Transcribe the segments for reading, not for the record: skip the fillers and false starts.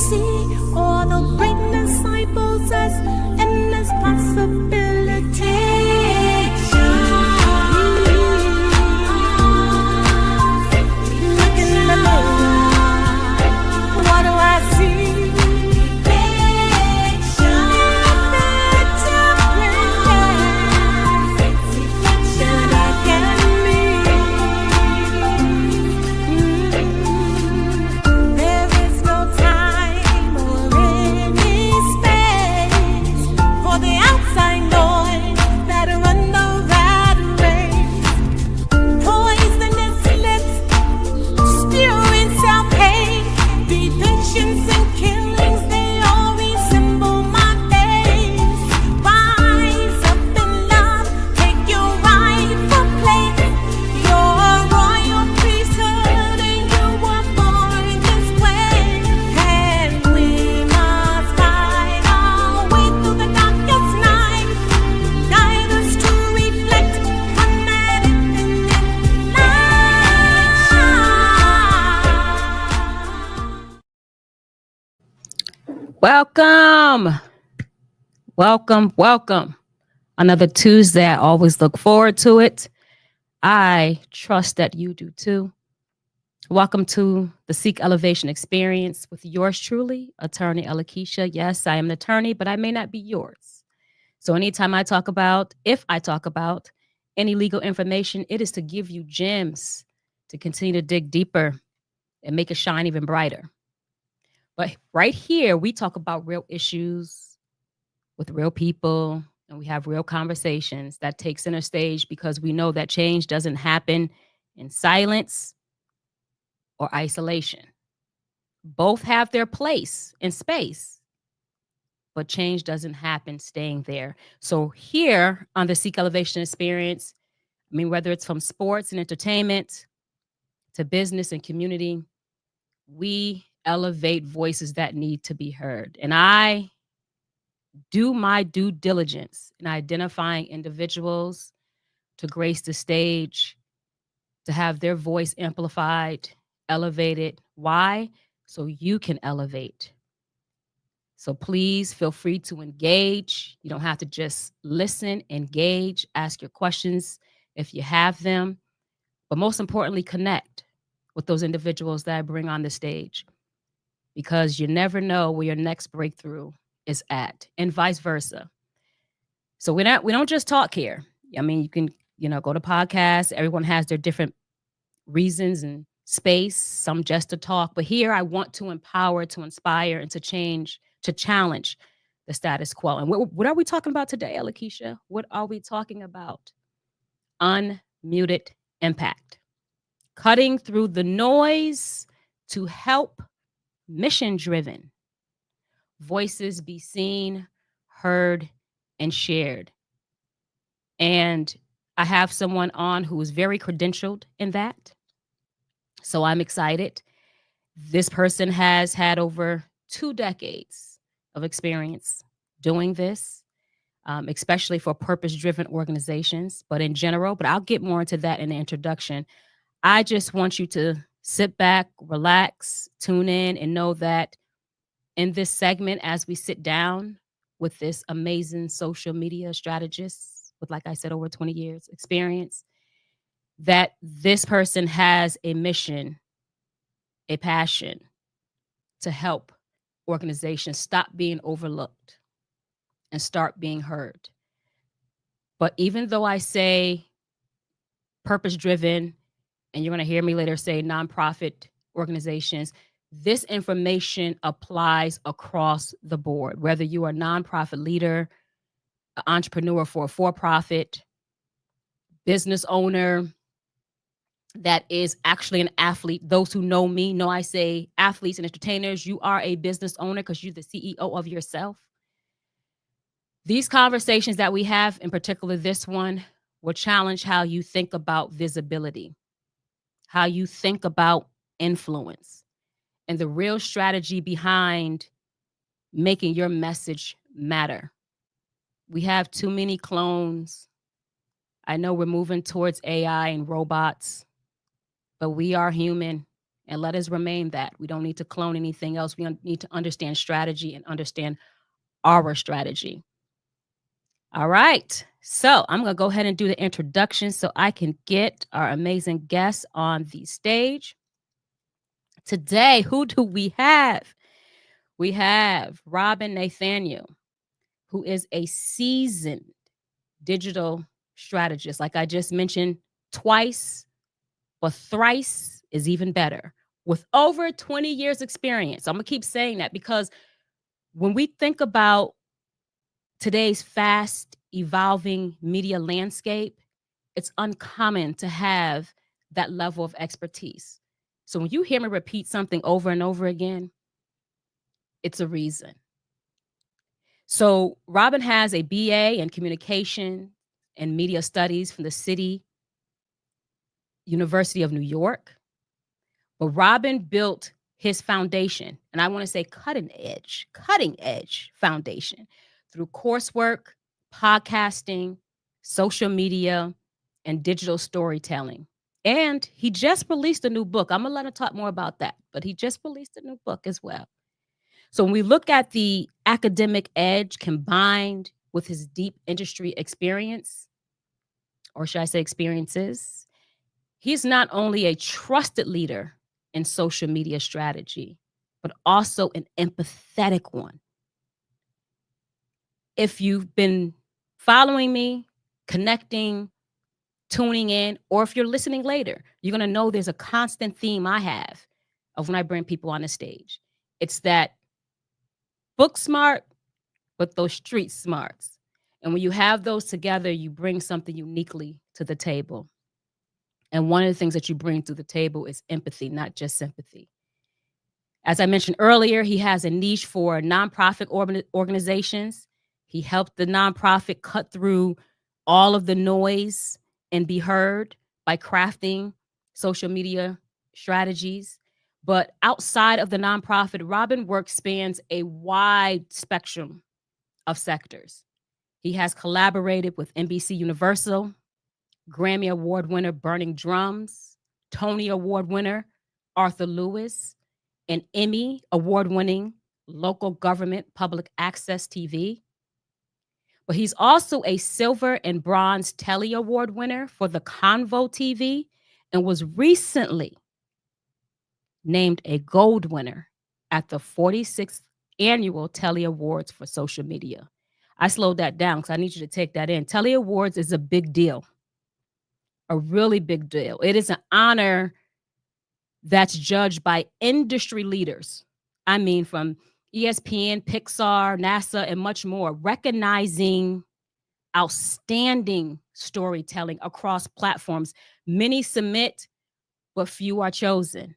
see all the greatness I possess, endless possibilities. Look in the mirror, what do I see? Welcome. Another Tuesday. I always look forward to it. I trust that you do too. Welcome to the Seek Elevation Experience with yours truly, Attorney Alakisha. Yes, I am an attorney, but I may not be yours. So anytime if I talk about any legal information, it is to give you gems to continue to dig deeper and make it shine even brighter. But right here, we talk about real issues with real people, and we have real conversations that take center stage because we know that change doesn't happen in silence or isolation. Both have their place in space, but change doesn't happen staying there. So here on the Seek Elevation Experience, whether it's from sports and entertainment to business and community, we elevate voices that need to be heard. And I do my due diligence in identifying individuals to grace the stage, to have their voice amplified, elevated. Why? So you can elevate. So please feel free to engage. You don't have to just listen, engage, ask your questions if you have them, but most importantly, connect with those individuals that I bring on the stage, because you never know where your next breakthrough is at, and vice versa. So we don't just talk here. You can, go to podcasts. Everyone has their different reasons and space, some just to talk. But here I want to empower, to inspire, and to change, to challenge the status quo. And what are we talking about today, Alakisha? What are we talking about? Unmuted impact. Cutting through the noise to help mission-driven voices be seen, heard, and shared. And I have someone on who is very credentialed in that. So I'm excited. This person has had over 2 decades of experience doing this, especially for purpose-driven organizations, but in general. But I'll get more into that in the introduction. I just want you to sit back, relax, tune in, and know that in this segment, as we sit down with this amazing social media strategist with, like I said, over 20 years experience, that this person has a mission, a passion to help organizations stop being overlooked and start being heard. But even though I say purpose-driven, and you're going to hear me later say nonprofit organizations, this information applies across the board, whether you are a nonprofit leader, an entrepreneur for a for-profit, business owner that is actually an athlete. Those who know me know I say athletes and entertainers, you are a business owner because you're the CEO of yourself. These conversations that we have, in particular this one, will challenge how you think about visibility, how you think about influence, and the real strategy behind making your message matter. We have too many clones. I know we're moving towards AI and robots, but we are human. and let us remain that. We don't need to clone anything else. We need to understand strategy and understand our strategy. All right. So I'm going to go ahead and do the introduction so I can get our amazing guests on the stage. Today, who do we have? We have Robin Nathaniel, who is a seasoned digital strategist. Like I just mentioned twice, but thrice is even better, with over 20 years experience. I'm going to keep saying that because when we think about today's fast evolving media landscape, it's uncommon to have that level of expertise. So when you hear me repeat something over and over again, it's a reason. So Robin has a BA in communication and media studies from the City University of New York. But Robin built his foundation, and I want to say cutting edge foundation through coursework, podcasting, social media, and digital storytelling. And he just released a new book. I'm going to let him talk more about that, but he just released a new book as well. So when we look at the academic edge combined with his deep industry experience, or should I say experiences, he's not only a trusted leader in social media strategy, but also an empathetic one. If you've been following me, connecting, tuning in, or if you're listening later, you're going to know there's a constant theme I have of when I bring people on the stage. It's that book smart, but those street smarts. And when you have those together, you bring something uniquely to the table. And one of the things that you bring to the table is empathy, not just sympathy. As I mentioned earlier, he has a niche for nonprofit organizations. He helped the nonprofit cut through all of the noise and be heard by crafting social media strategies. But outside of the nonprofit, Robin work spans a wide spectrum of sectors. He has collaborated with NBC Universal, Grammy Award winner Burning Drums, Tony Award winner Arthur Lewis, and Emmy Award-winning local government public access TV. But he's also a silver and bronze Telly Award winner for the Convo TV and was recently named a gold winner at the 46th annual Telly Awards for social media. I slowed that down because I need you to take that in. Telly Awards is a big deal, a really big deal. It is an honor that's judged by industry leaders. I mean, from ESPN, Pixar, NASA, and much more, recognizing outstanding storytelling across platforms. Many submit, but few are chosen.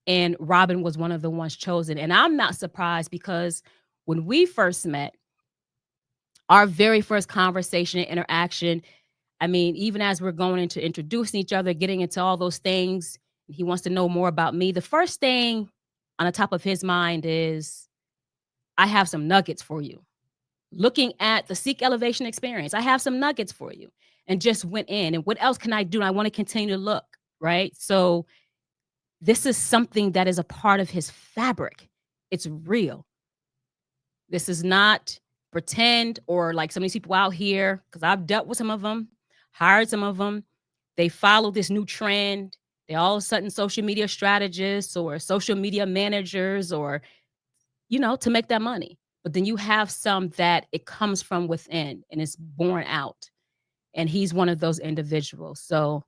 And Robin was one of the ones chosen. And I'm not surprised because when we first met, our very first conversation and interaction, I mean, even as we're going into introducing each other, getting into all those things, he wants to know more about me. The first thing on the top of his mind is, I have some nuggets for you. Looking at the Seek Elevation experience, I have some nuggets for you, and just went in. And what else can I do? And I want to continue to look, right? So this is something that is a part of his fabric. It's real. This is not pretend or like some of these people out here, because I've dealt with some of them, hired some of them. They follow this new trend. They all of a sudden social media strategists or social media managers or, to make that money. But then you have some that it comes from within and it's born out. And he's one of those individuals. So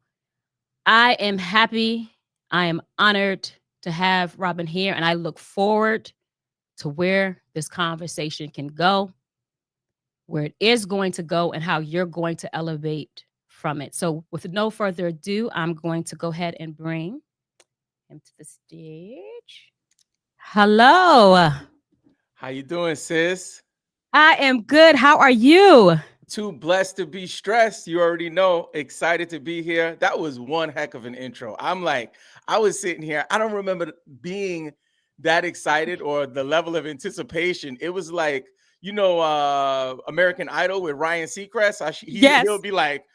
I am happy. I am honored to have Robin here. And I look forward to where this conversation can go, where it is going to go, and how you're going to elevate from it. So with no further ado, I'm going to go ahead and bring him to the stage. Hello. How you doing, sis? I am good. How are you? Too blessed to be stressed. You already know. Excited to be here. That was one heck of an intro. I was sitting here. I don't remember being that excited or the level of anticipation. It was like, American Idol with Ryan Seacrest. He'll be like,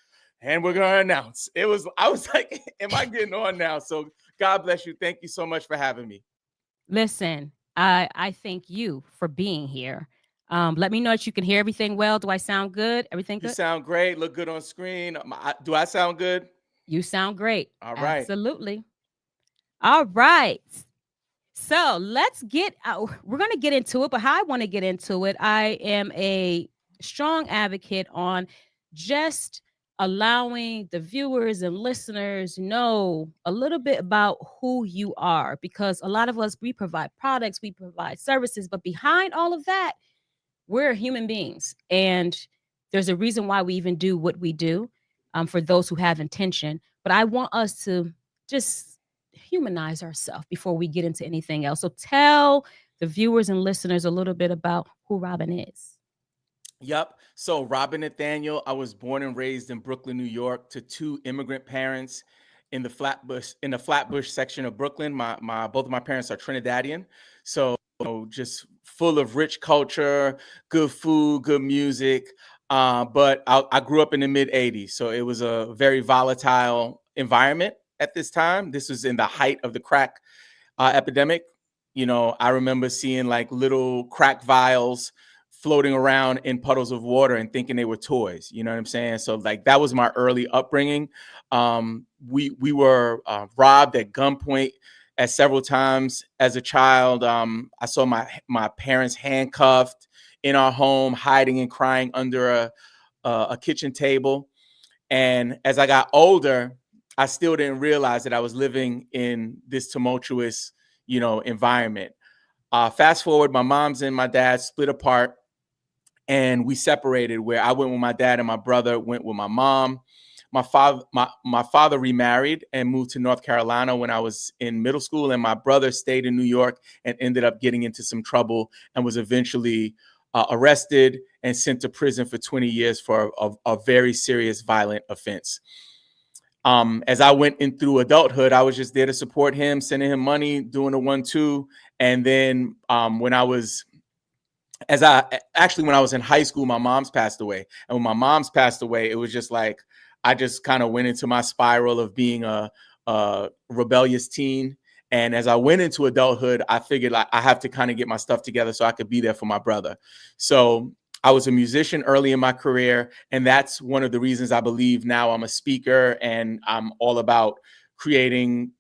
and we're going to announce. I was like, am I getting on now? So God bless you. Thank you so much for having me. Listen, I thank you for being here. Let me know that you can hear everything well. Do I sound good? Everything You good? sound great. Look good on screen. Do I sound good? You sound great. All right. Absolutely. All right. So let's get out. We're going to get into it, but how I want to get into it, I am a strong advocate on just allowing the viewers and listeners know a little bit about who you are, because a lot of us, we provide products, we provide services, but behind all of that, we're human beings. And there's a reason why we even do what we do, for those who have intention. But I want us to just humanize ourselves before we get into anything else. So tell the viewers and listeners a little bit about who Robin is. Yep. So Robin Nathaniel, I was born and raised in Brooklyn, New York, to two immigrant parents in the Flatbush section of Brooklyn. My both of my parents are Trinidadian. So just full of rich culture, good food, good music. But I grew up in the mid 80s. So it was a very volatile environment at this time. This was in the height of the crack epidemic. You know, I remember seeing like little crack vials floating around in puddles of water and thinking they were toys. You know what I'm saying? So like that was my early upbringing. We were robbed at gunpoint at several times as a child. I saw my parents handcuffed in our home, hiding and crying under a kitchen table. And as I got older, I still didn't realize that I was living in this tumultuous, environment. Fast forward, my mom's and my dad split apart, and we separated, where I went with my dad and my brother went with my mom. My father remarried and moved to North Carolina when I was in middle school, and my brother stayed in New York and ended up getting into some trouble and was eventually arrested and sent to prison for 20 years for a very serious violent offense. As I went in through adulthood, I was just there to support him, sending him money, doing a 1-2. And then when I was in high school, my mom's passed away. And when my mom's passed away, it was just like, I just kind of went into my spiral of being a rebellious teen. And as I went into adulthood, I figured like I have to kind of get my stuff together so I could be there for my brother. So I was a musician early in my career, and that's one of the reasons I believe now I'm a speaker and I'm all about creating,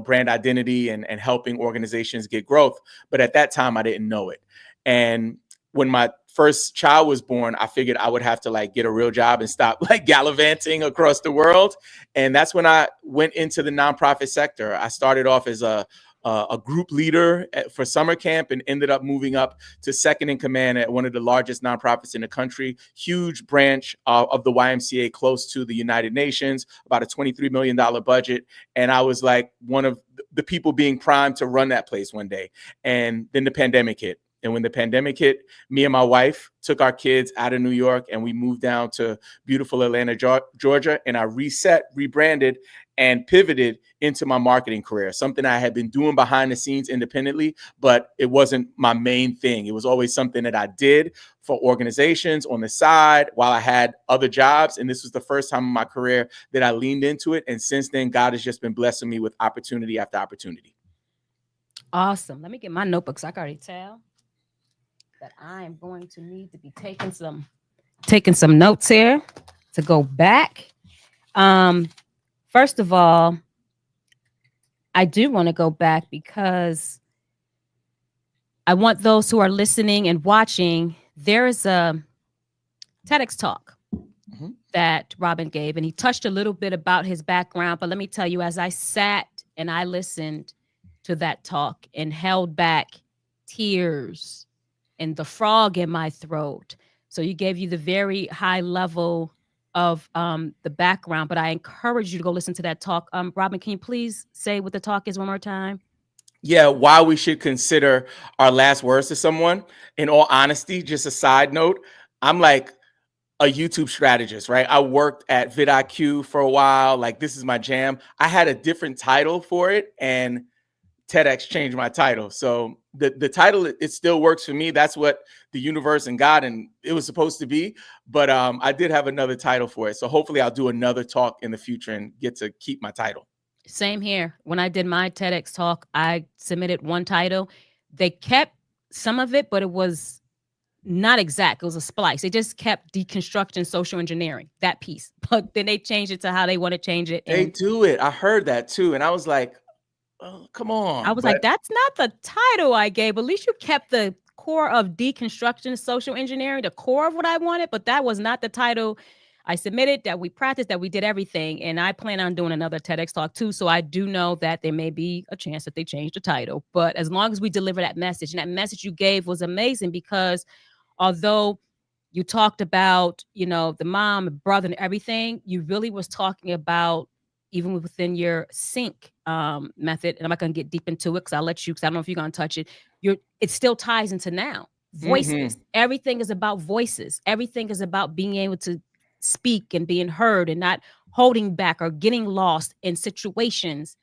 brand identity and helping organizations get growth. But at that time, I didn't know it. And when my first child was born, I figured I would have to like get a real job and stop like gallivanting across the world. And that's when I went into the nonprofit sector. I started off as a group leader for summer camp and ended up moving up to second in command at one of the largest nonprofits in the country, huge branch of the YMCA, close to the United Nations, about a $23 million budget. And I was like one of the people being primed to run that place one day. And then the pandemic hit. And when the pandemic hit, me and my wife took our kids out of New York and we moved down to beautiful Atlanta, Georgia. And I rebranded, and pivoted into my marketing career, something I had been doing behind the scenes independently, but it wasn't my main thing. It was always something that I did for organizations on the side while I had other jobs. And this was the first time in my career that I leaned into it. And since then, God has just been blessing me with opportunity after opportunity. Awesome. Let me get my notebooks. I can already tell that I'm going to need to be taking some notes here to go back. First of all, I do want to go back because I want those who are listening and watching. There is a TEDx talk that Robin gave, and he touched a little bit about his background. But let me tell you, as I sat and I listened to that talk and held back tears and the frog in my throat. So you gave you the very high level of the background, but I encourage you to go listen to that talk. Robin, can you please say what the talk is one more time? Yeah, why we should consider our last words to someone. In all honesty, just a side note, I'm like a YouTube strategist, right? I worked at vidIQ for a while. Like, this is my jam. I had a different title for it, and TEDx changed my title. So the title, it still works for me. That's what the universe and God and it was supposed to be. But I did have another title for it. So hopefully I'll do another talk in the future and get to keep my title. Same here. When I did my TEDx talk, I submitted one title. They kept some of it, but it was not exact. It was a splice. They just kept deconstructing social engineering, that piece. But then they changed it to how they want to change it. They And do it. I heard that too. And I was like, oh, come I on. was But like, that's not the title I gave. At least you kept the core of deconstruction, social engineering, the core of what I wanted, but that was not the title I submitted, that we practiced, that we did everything. And I plan on doing another TEDx talk too. So I do know that there may be a chance that they change the title. But as long as we deliver that message, and that message you gave was amazing, because although you talked about, the mom, brother, and everything, you really was talking about even within your sync method. And I'm not going to get deep into it because I'll let you, because I don't know if you're going to touch it. It still ties into now. Voices. Everything is about voices. Everything is about being able to speak and being heard and not holding back or getting lost in situations,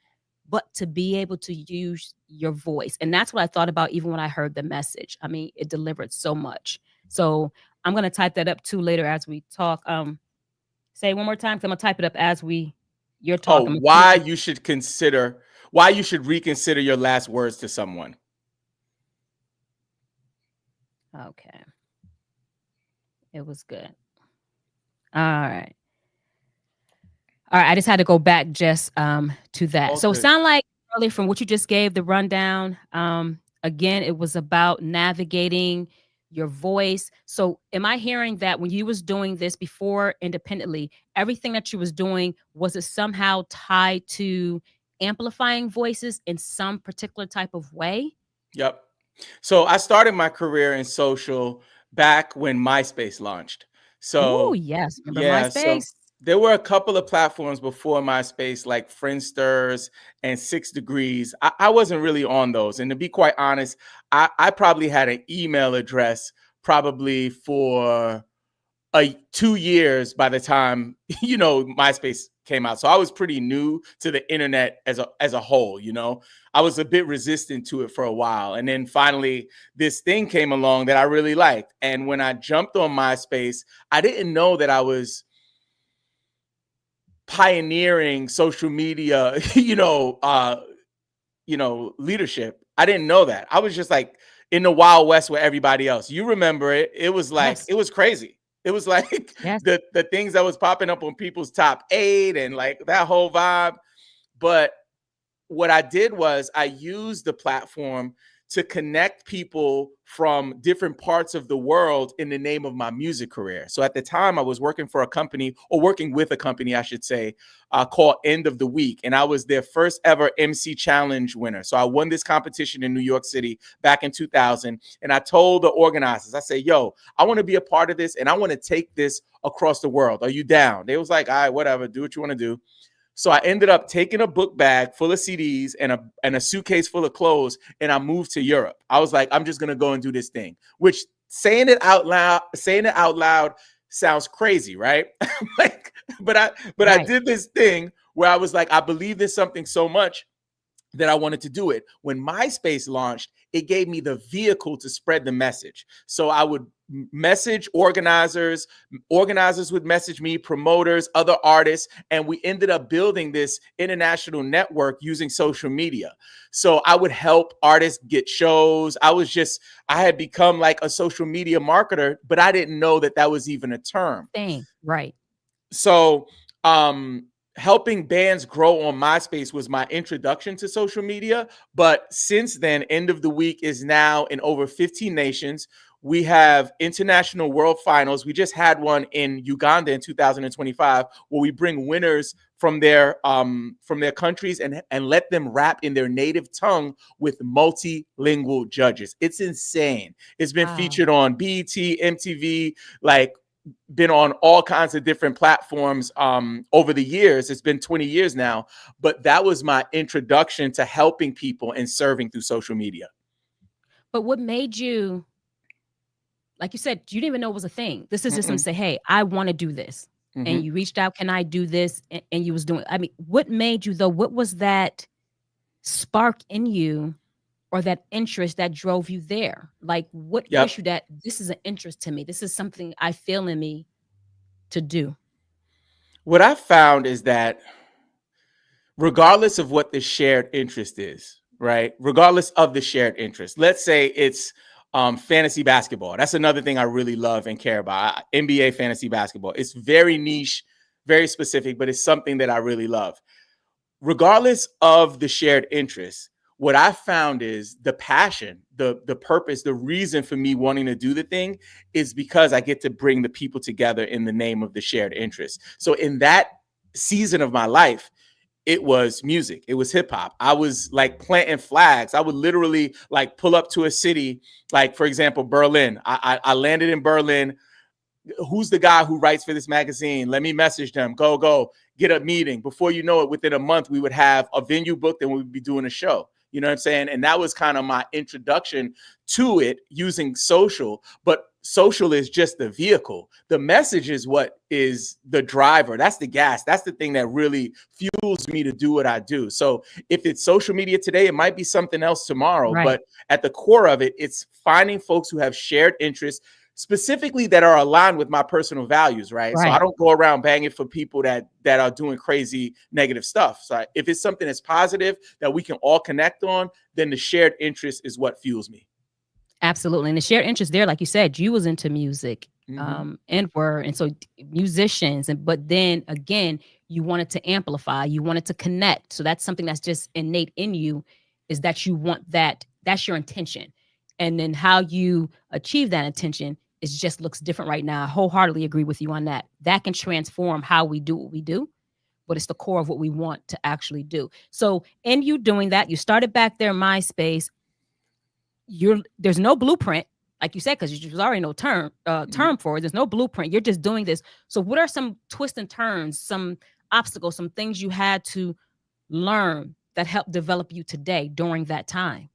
but to be able to use your voice. And that's what I thought about even when I heard the message. I mean, it delivered so much. So I'm going to type that up too later as we talk. Say it one more time, because I'm going to type it up as you're oh, talking. why you should reconsider your last words to someone. Okay. It was good. All right. I just had to go back just to that. All So good. sound like earlier from what you just gave the rundown. Again, it was about navigating your voice. So am I hearing that when you was doing this before independently, everything that you was doing, was it somehow tied to amplifying voices in some particular type of way? Yep. So I started my career in social back when MySpace launched. Oh, So yes. Remember yeah, so MySpace? there were a couple of platforms before MySpace, like Friendsters and 6 Degrees. I wasn't really on those. And to be quite honest, I probably had an email address probably for 2 years by the time MySpace came out. So I was pretty new to the internet as a whole. I was a bit resistant to it for a while, and then finally this thing came along that I really liked. And when I jumped on MySpace, I didn't know that I was pioneering social media, leadership. I didn't know that. I was just like in the Wild West with everybody else. You remember it? It was like, Yes. it was crazy. It was like Yes. the things that was popping up on people's top 8 and like that whole vibe. But what I did was I used the platform to connect people from different parts of the world in the name of my music career. So at the time I was working for a company, or working with a company, I should say, called End of the Week. And I was their first ever MC Challenge winner. So I won this competition in New York City back in 2000. And I told the organizers, I said, yo, I want to be a part of this and I want to take this across the world. Are you down? They was like, all right, whatever, do what you want to do. So I ended up taking a book bag full of CDs and a suitcase full of clothes, and I moved to Europe. I was like, I'm just gonna go and do this thing. Which saying it out loud sounds crazy, right? But I did this thing where I was like, I believe in something so much that I wanted to do it. When MySpace launched, it gave me the vehicle to spread the message. So I would message organizers would message me, promoters, other artists, and we ended up building this international network using social media. So I would help artists get shows. I had become like a social media marketer, but I didn't know that was even a term. Thing. Right. So helping bands grow on MySpace was my introduction to social media. But since then, End of the Week is now in over 15 nations. We have international world finals. We just had one in Uganda in 2025, where we bring winners from their countries and let them rap in their native tongue with multilingual judges. It's insane. It's been featured on BET, MTV, been on all kinds of different platforms over the years. It's been 20 years now, but that was my introduction to helping people and serving through social media. But what made you, like you said, you didn't even know it was a thing. This is just them say, hey, I want to do this. And you reached out, can I do this? And you was doing, I mean, what made you though? What was that spark in you, or that interest that drove you there? Like what pushed you that this is an interest to me? This is something I feel in me to do. What I found is that regardless of what the shared interest is, right? Regardless of the shared interest. Let's say it's fantasy basketball. That's another thing I really love and care about. NBA fantasy basketball. It's very niche, very specific, but it's something that I really love. Regardless of the shared interest, what I found is the passion, the purpose, the reason for me wanting to do the thing is because I get to bring the people together in the name of the shared interest. So in that season of my life, it was music. It was hip hop. I was like planting flags. I would literally like pull up to a city, like for example, Berlin. I landed in Berlin. Who's the guy who writes for this magazine? Let me message them. Go, get a meeting. Before you know it, within a month, we would have a venue booked and we would be doing a show. You know what I'm saying? And that was kind of my introduction to it using social. But social is just the vehicle. The message is what is the driver. That's the gas. That's the thing that really fuels me to do what I do. So if it's social media today, it might be something else tomorrow. Right. But at the core of it, it's finding folks who have shared interests, specifically that are aligned with my personal values, right? So I don't go around banging for people that are doing crazy negative stuff. So if it's something that's positive that we can all connect on, then the shared interest is what fuels me. Absolutely. And the shared interest there, like you said, you was into music and were, and so musicians, but then again, you wanted to amplify, you wanted to connect. So that's something that's just innate in you, is that you want that, that's your intention. And then how you achieve that intention is just looks different right now. I wholeheartedly agree with you on that. That can transform how we do what we do, but it's the core of what we want to actually do. So in you doing that, you started back there, MySpace. There's no blueprint, like you said, because there's already no term for it. There's no blueprint. You're just doing this. So what are some twists and turns, some obstacles, some things you had to learn that helped develop you today during that time?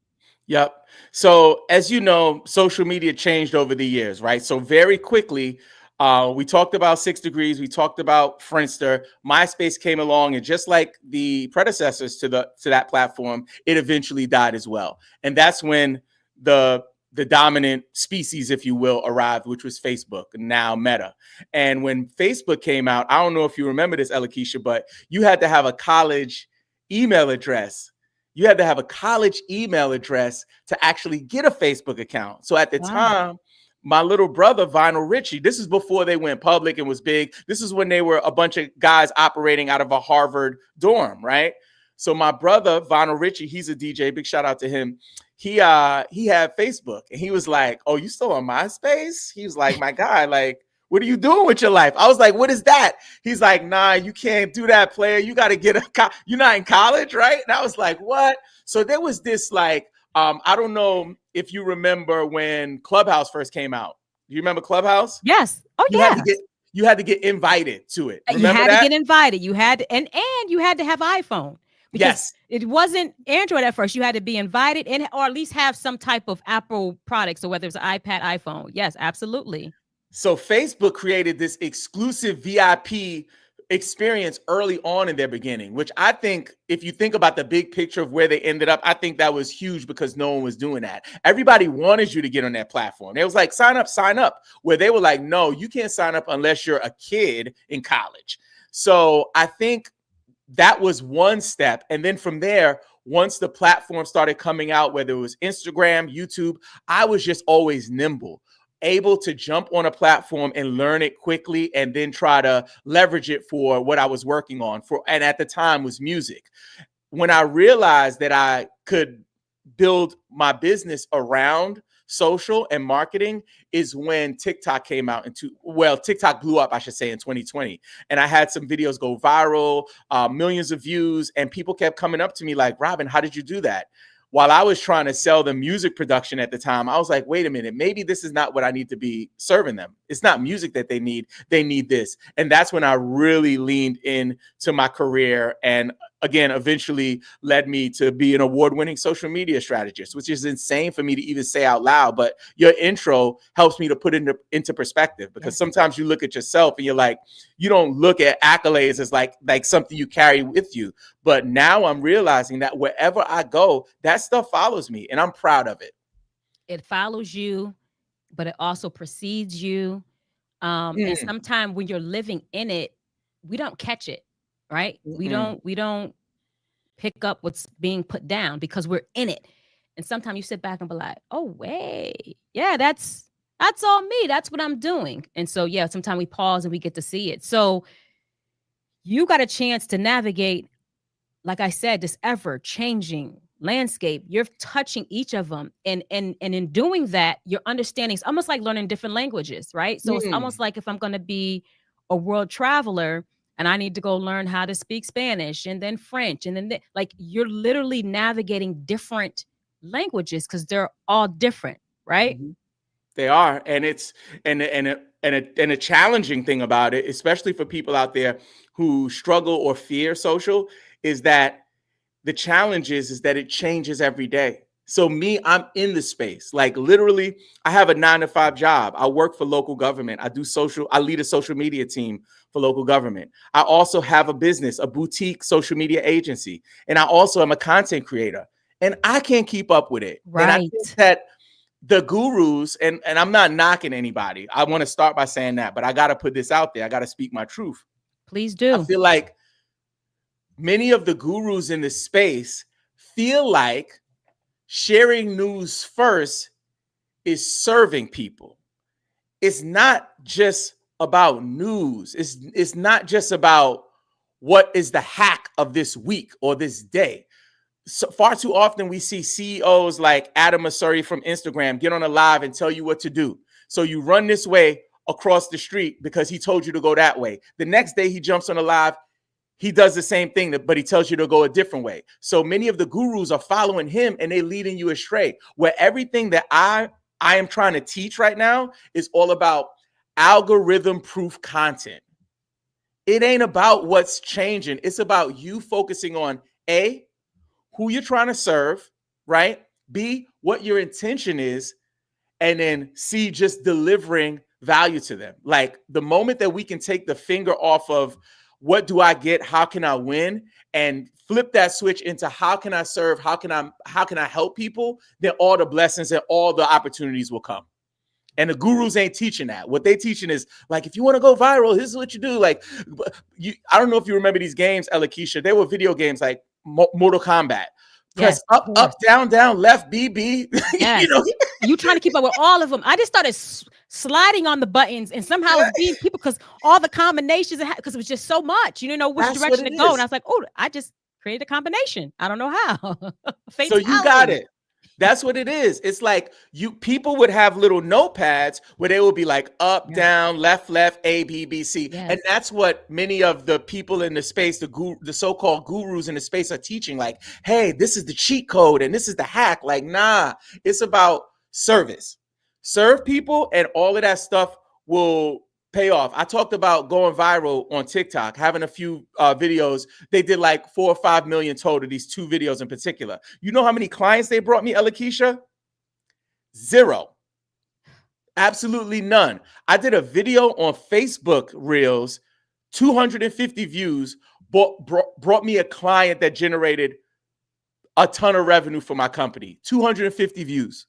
Yep. So as you know, social media changed over the years, right? So very quickly, we talked about 6 Degrees, we talked about Friendster, MySpace came along, and just like the predecessors to that platform, it eventually died as well. And that's when the dominant species, if you will, arrived, which was Facebook, now Meta. And when Facebook came out, I don't know if you remember this, Elakeisha, but you had to have a college email address. You had to have a college email address to actually get a Facebook account. So at the time, my little brother, Vinyl Richie, this is before they went public and was big. This is when they were a bunch of guys operating out of a Harvard dorm, right? So my brother, Vinyl Richie, he's a DJ. Big shout out to him. He had Facebook, and he was like, "Oh, you still on MySpace?" He was like, "My guy, like, what are you doing with your life?" I was like, "What is that?" He's like, "Nah, you can't do that, player. You got to get you're not in college, right?" And I was like, "What?" So there was this like, I don't know if you remember when Clubhouse first came out. Do you remember Clubhouse? Yes. Oh, You had to get invited to it. You had to get invited. You had to, and you had to have iPhone. Because it wasn't Android at first. You had to be invited or at least have some type of Apple product. So whether it's iPad, iPhone. Yes, absolutely. So Facebook created this exclusive VIP experience early on in their beginning, which I think, if you think about the big picture of where they ended up, I think that was huge because no one was doing that. Everybody wanted you to get on that platform. It was like, sign up, where they were like, no, you can't sign up unless you're a kid in college. So I think that was one step. And then from there, once the platform started coming out, whether it was Instagram, YouTube, I was just always nimble, able to jump on a platform and learn it quickly and then try to leverage it for what I was working on and at the time was music. When I realized that I could build my business around social and marketing is when TikTok came out TikTok blew up, I should say, in 2020. And I had some videos go viral, millions of views, and people kept coming up to me like, "Robin, how did you do that?" While I was trying to sell them music production at the time, I was like, wait a minute, maybe this is not what I need to be serving them. It's not music that they need this. And that's when I really leaned into my career, and again, eventually led me to be an award-winning social media strategist, which is insane for me to even say out loud. But your intro helps me to put it into perspective, because sometimes you look at yourself and you're like, you don't look at accolades as like something you carry with you. But now I'm realizing that wherever I go, that stuff follows me, and I'm proud of it. It follows you, but it also precedes you. And sometimes when you're living in it, we don't catch it, right? We don't pick up what's being put down because we're in it. And sometimes you sit back and be like, oh, wait, yeah, that's all me. That's what I'm doing. And so, yeah, sometimes we pause and we get to see it. So you got a chance to navigate, like I said, this ever changing landscape. You're touching each of them. And in doing that, your understanding is almost like learning different languages, right? So it's almost like if I'm going to be a world traveler and I need to go learn how to speak Spanish and then French, and then like you're literally navigating different languages because they're all different, right? Mhm. They are, and it's and a challenging thing about it, especially for people out there who struggle or fear social, is that the challenge is that it changes every day. So me, I'm in the space. Like literally, I have a 9-to-5 job. I work for local government. I lead a social media team for local government. I also have a business, a boutique social media agency. And I also am a content creator. And I can't keep up with it. And I Right. think that the gurus, and I'm not knocking anybody. I want to start by saying that, but I got to put this out there. I got to speak my truth. Please I do. feel like many of the gurus in this space feel like sharing news first is serving people. It's not just about news. It's not just about what is the hack of this week or this day. So far too often we see CEOs like Adam Mosseri from Instagram get on a live and tell you what to do. So you run this way across the street because he told you to go that way. The next day he jumps on a live, he does the same thing, but he tells you to go a different way. So many of the gurus are following him and they leading you astray. Where everything that I am trying to teach right now is all about algorithm proof content. It ain't about what's changing. It's about you focusing on A, who you're trying to serve, right? B, what your intention is, and then C, just delivering value to them. Like the moment that we can take the finger off of what do I get, how can I win, and flip that switch into how can I serve, how can I help people, then all the blessings and all the opportunities will come. And the gurus ain't teaching that. What they teaching is like, if you want to go viral, this is what you do. Like, I don't know if you remember these games, Alakisha. They were video games like Mortal Kombat. Press Yes, up, up, down, down, left, BB. yes. You know, You trying to keep up with all of them. I just started sliding on the buttons and somehow it's being people because all the combinations, because it was just so much. You didn't know which That's direction what to it go. is. And I was like, oh, I just created a combination. I don't know how. So you got it. That's what it is. It's like people would have little notepads where they would be like up, Yeah. down, left, A, B, B, C. Yes. And that's what many of the people in the space, the so-called gurus in the space are teaching. Like, hey, this is the cheat code and this is the hack. Like, nah, it's about service. Serve people and all of that stuff will pay off. I talked about going viral on TikTok, having a few videos. They did like 4 or 5 million total, these 2 videos in particular. You know how many clients they brought me, Alakisha? 0. Absolutely none. I did a video on Facebook Reels, 250 views, brought me a client that generated a ton of revenue for my company, 250 views.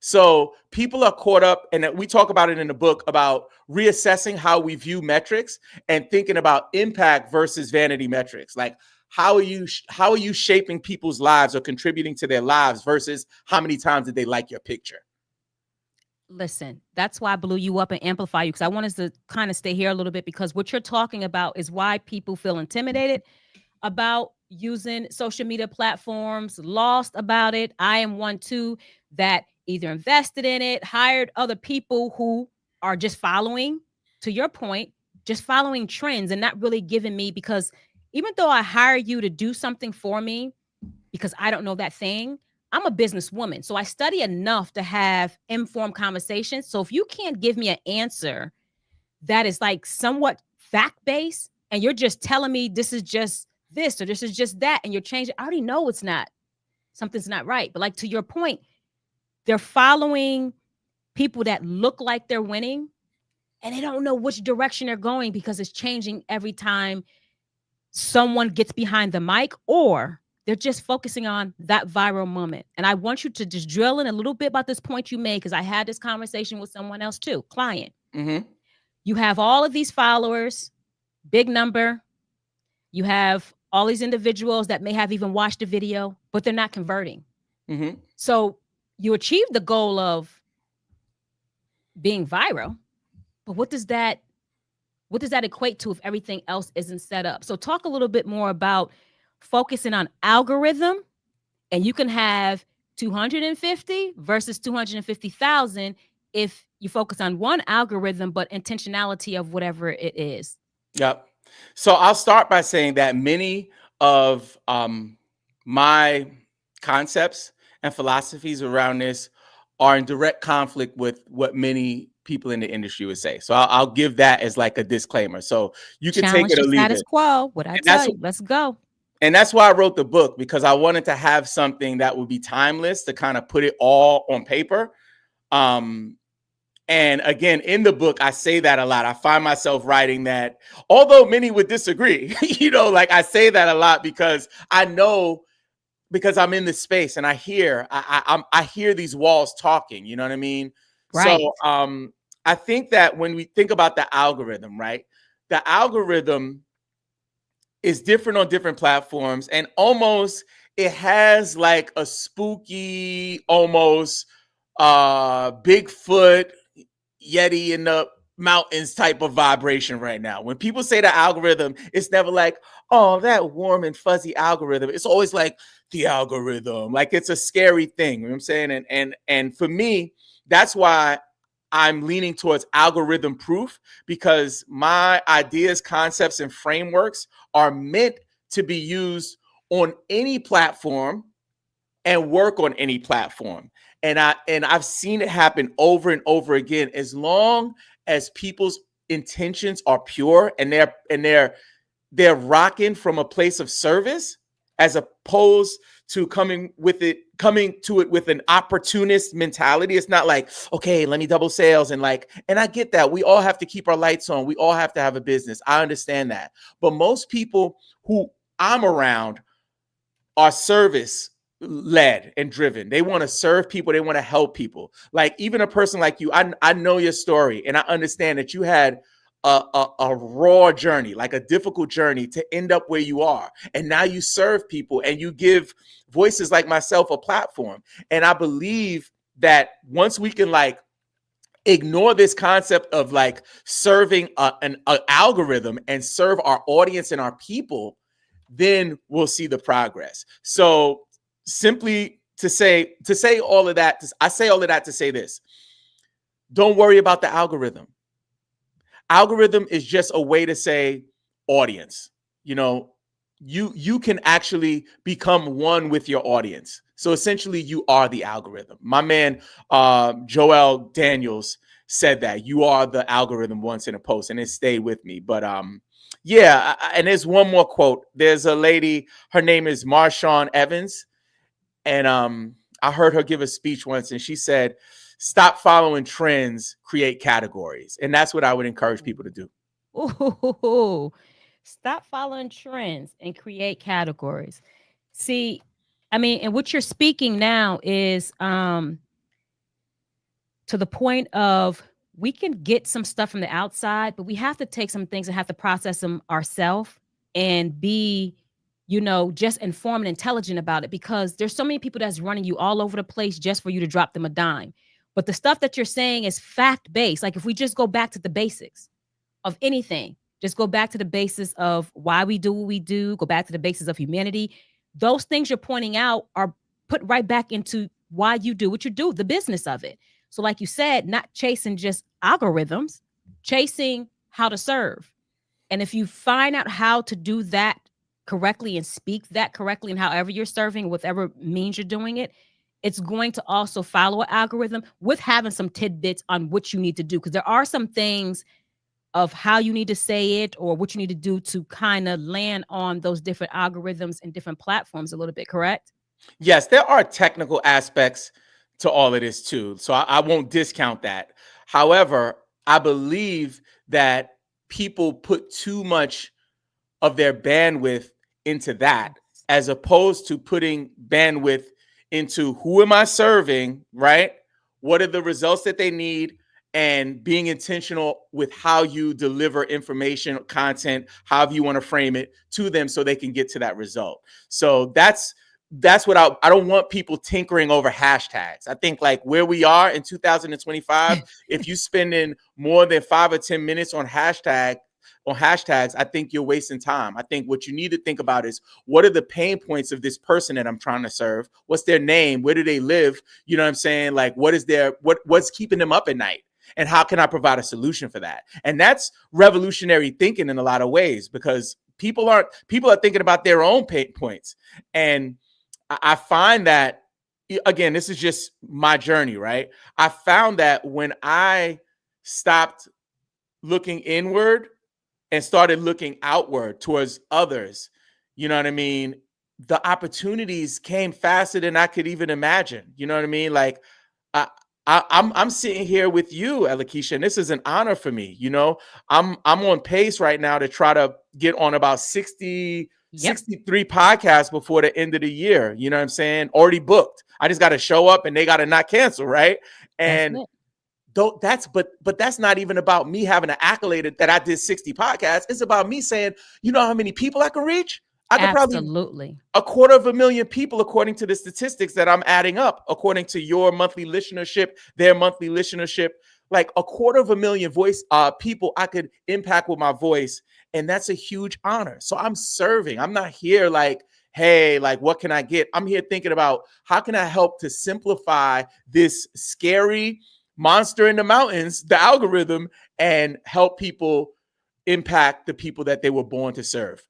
So people are caught up, and we talk about it in the book about reassessing how we view metrics and thinking about impact versus vanity metrics. Like how are you shaping people's lives or contributing to their lives versus how many times did they like your picture? Listen, that's why I blew you up and amplify you because I want us to kind of stay here a little bit because what you're talking about is why people feel intimidated about using social media platforms, lost about it. I am one too that either invested in it, hired other people who are just following, to your point, just following trends and not really giving me, because even though I hire you to do something for me because I don't know that thing, I'm a businesswoman. So I study enough to have informed conversations. So if you can't give me an answer that is like somewhat fact-based and you're just telling me this is just this or this is just that and you're changing, I already know it's not, something's not right. But like to your point, they're following people that look like they're winning and they don't know which direction they're going because it's changing every time someone gets behind the mic, or they're just focusing on that viral moment. And I want you to just drill in a little bit about this point you made because I had this conversation with someone else too, client. You have all of these followers, big number. You have all these individuals that may have even watched the video, but they're not converting. Mhm. So you achieve the goal of being viral, but what does that equate to if everything else isn't set up? So talk a little bit more about focusing on algorithm, and you can have 250 versus 250,000 if you focus on one algorithm, but intentionality of whatever it is. Yep. So I'll start by saying that many of my concepts and philosophies around this are in direct conflict with what many people in the industry would say. So I'll give that as like a disclaimer. So you can take Challenge it or the leave status it. quo. What I And tell that's you, let's go. And that's why I wrote the book, because I wanted to have something that would be timeless to kind of put it all on paper. And again, in the book, I say that a lot. I find myself writing that, although many would disagree, like I say that a lot because I know, because I'm in this space and I hear, I hear these walls talking, you know what I mean? Right. So I think that when we think about the algorithm, right? The algorithm is different on different platforms, and almost it has like a spooky, almost Bigfoot, Yeti in the mountains type of vibration right now. When people say the algorithm, it's never like, oh, that warm and fuzzy algorithm. It's always like the algorithm, like it's a scary thing. You know what I'm saying? And for me, that's why I'm leaning towards algorithm proof, because my ideas, concepts, and frameworks are meant to be used on any platform and work on any platform. And I've seen it happen over and over again. As long as people's intentions are pure and they're rocking from a place of service, as opposed to coming to it with an opportunist mentality. It's not like, okay, let me double sales, and I get that. We all have to keep our lights on. We all have to have a business. I understand that. But most people who I'm around are service led and driven. They want to serve people. They want to help people. Like even a person like you, I know your story, and I understand that you had a raw journey, like a difficult journey to end up where you are. And now you serve people and you give voices like myself a platform. And I believe that once we can ignore this concept of serving an algorithm and serve our audience and our people, then we'll see the progress. So simply to say all of that, I say all of that to say this: don't worry about the algorithm. Algorithm is just a way to say audience. You can actually become one with your audience. So essentially, you are the algorithm. My man, Joel Daniels, said that you are the algorithm once in a post, and it stayed with me. But yeah, and there's one more quote. There's a lady, her name is Marshawn Evans, and I heard her give a speech once, and she said, "Stop following trends, create categories." And that's what I would encourage people to do. Ooh, stop following trends and create categories. See, I mean, and what you're speaking now is to the point of we can get some stuff from the outside, but we have to take some things and have to process them ourselves and be, just informed and intelligent about it, because there's so many people that's running you all over the place just for you to drop them a dime. But the stuff that you're saying is fact-based. Like if we just go back to the basics of anything, just go back to the basis of why we do what we do, go back to the basis of humanity. Those things you're pointing out are put right back into why you do what you do, the business of it. So like you said, not chasing just algorithms, chasing how to serve. And if you find out how to do that correctly and speak that correctly, and however you're serving, whatever means you're doing it, it's going to also follow an algorithm with having some tidbits on what you need to do. Because there are some things of how you need to say it or what you need to do to kind of land on those different algorithms and different platforms a little bit, correct? Yes, there are technical aspects to all of this too. So I won't discount that. However, I believe that people put too much of their bandwidth into that, as opposed to putting bandwidth into who am I serving, right? What are the results that they need? and being intentional with how you deliver information, content, however you want to frame it to them so they can get to that result. So that's what I don't want people tinkering over hashtags. I think like where we are in 2025, if you spending more than 5 or 10 minutes on hashtags, I think you're wasting time. I think what you need to think about is, what are the pain points of this person that I'm trying to serve? What's their name? Where do they live? You know what I'm saying? Like, what's keeping them up at night? And how can I provide a solution for that? And that's revolutionary thinking in a lot of ways, because people are thinking about their own pain points. And I find that, again, this is just my journey, right? I found that when I stopped looking inward and started looking outward towards others, you know what I mean? The opportunities came faster than I could even imagine. You know what I mean? Like, I'm sitting here with you, Alakisha, and this is an honor for me. You know, I'm on pace right now to try to get on about 63 podcasts before the end of the year. You know what I'm saying? Already booked. I just got to show up and they got to not cancel, right? And but that's not even about me having an accolade that I did 60 podcasts. It's about me saying, you know how many people I can reach? I could Absolutely. probably 250,000 people, according to the statistics that I'm adding up, according to your monthly listenership, their monthly listenership, like 250,000 people I could impact with my voice. And that's a huge honor. So I'm serving. I'm not here like, hey, like, what can I get? I'm here thinking about, how can I help to simplify this scary monster in the mountains, the algorithm, and help people impact the people that they were born to serve.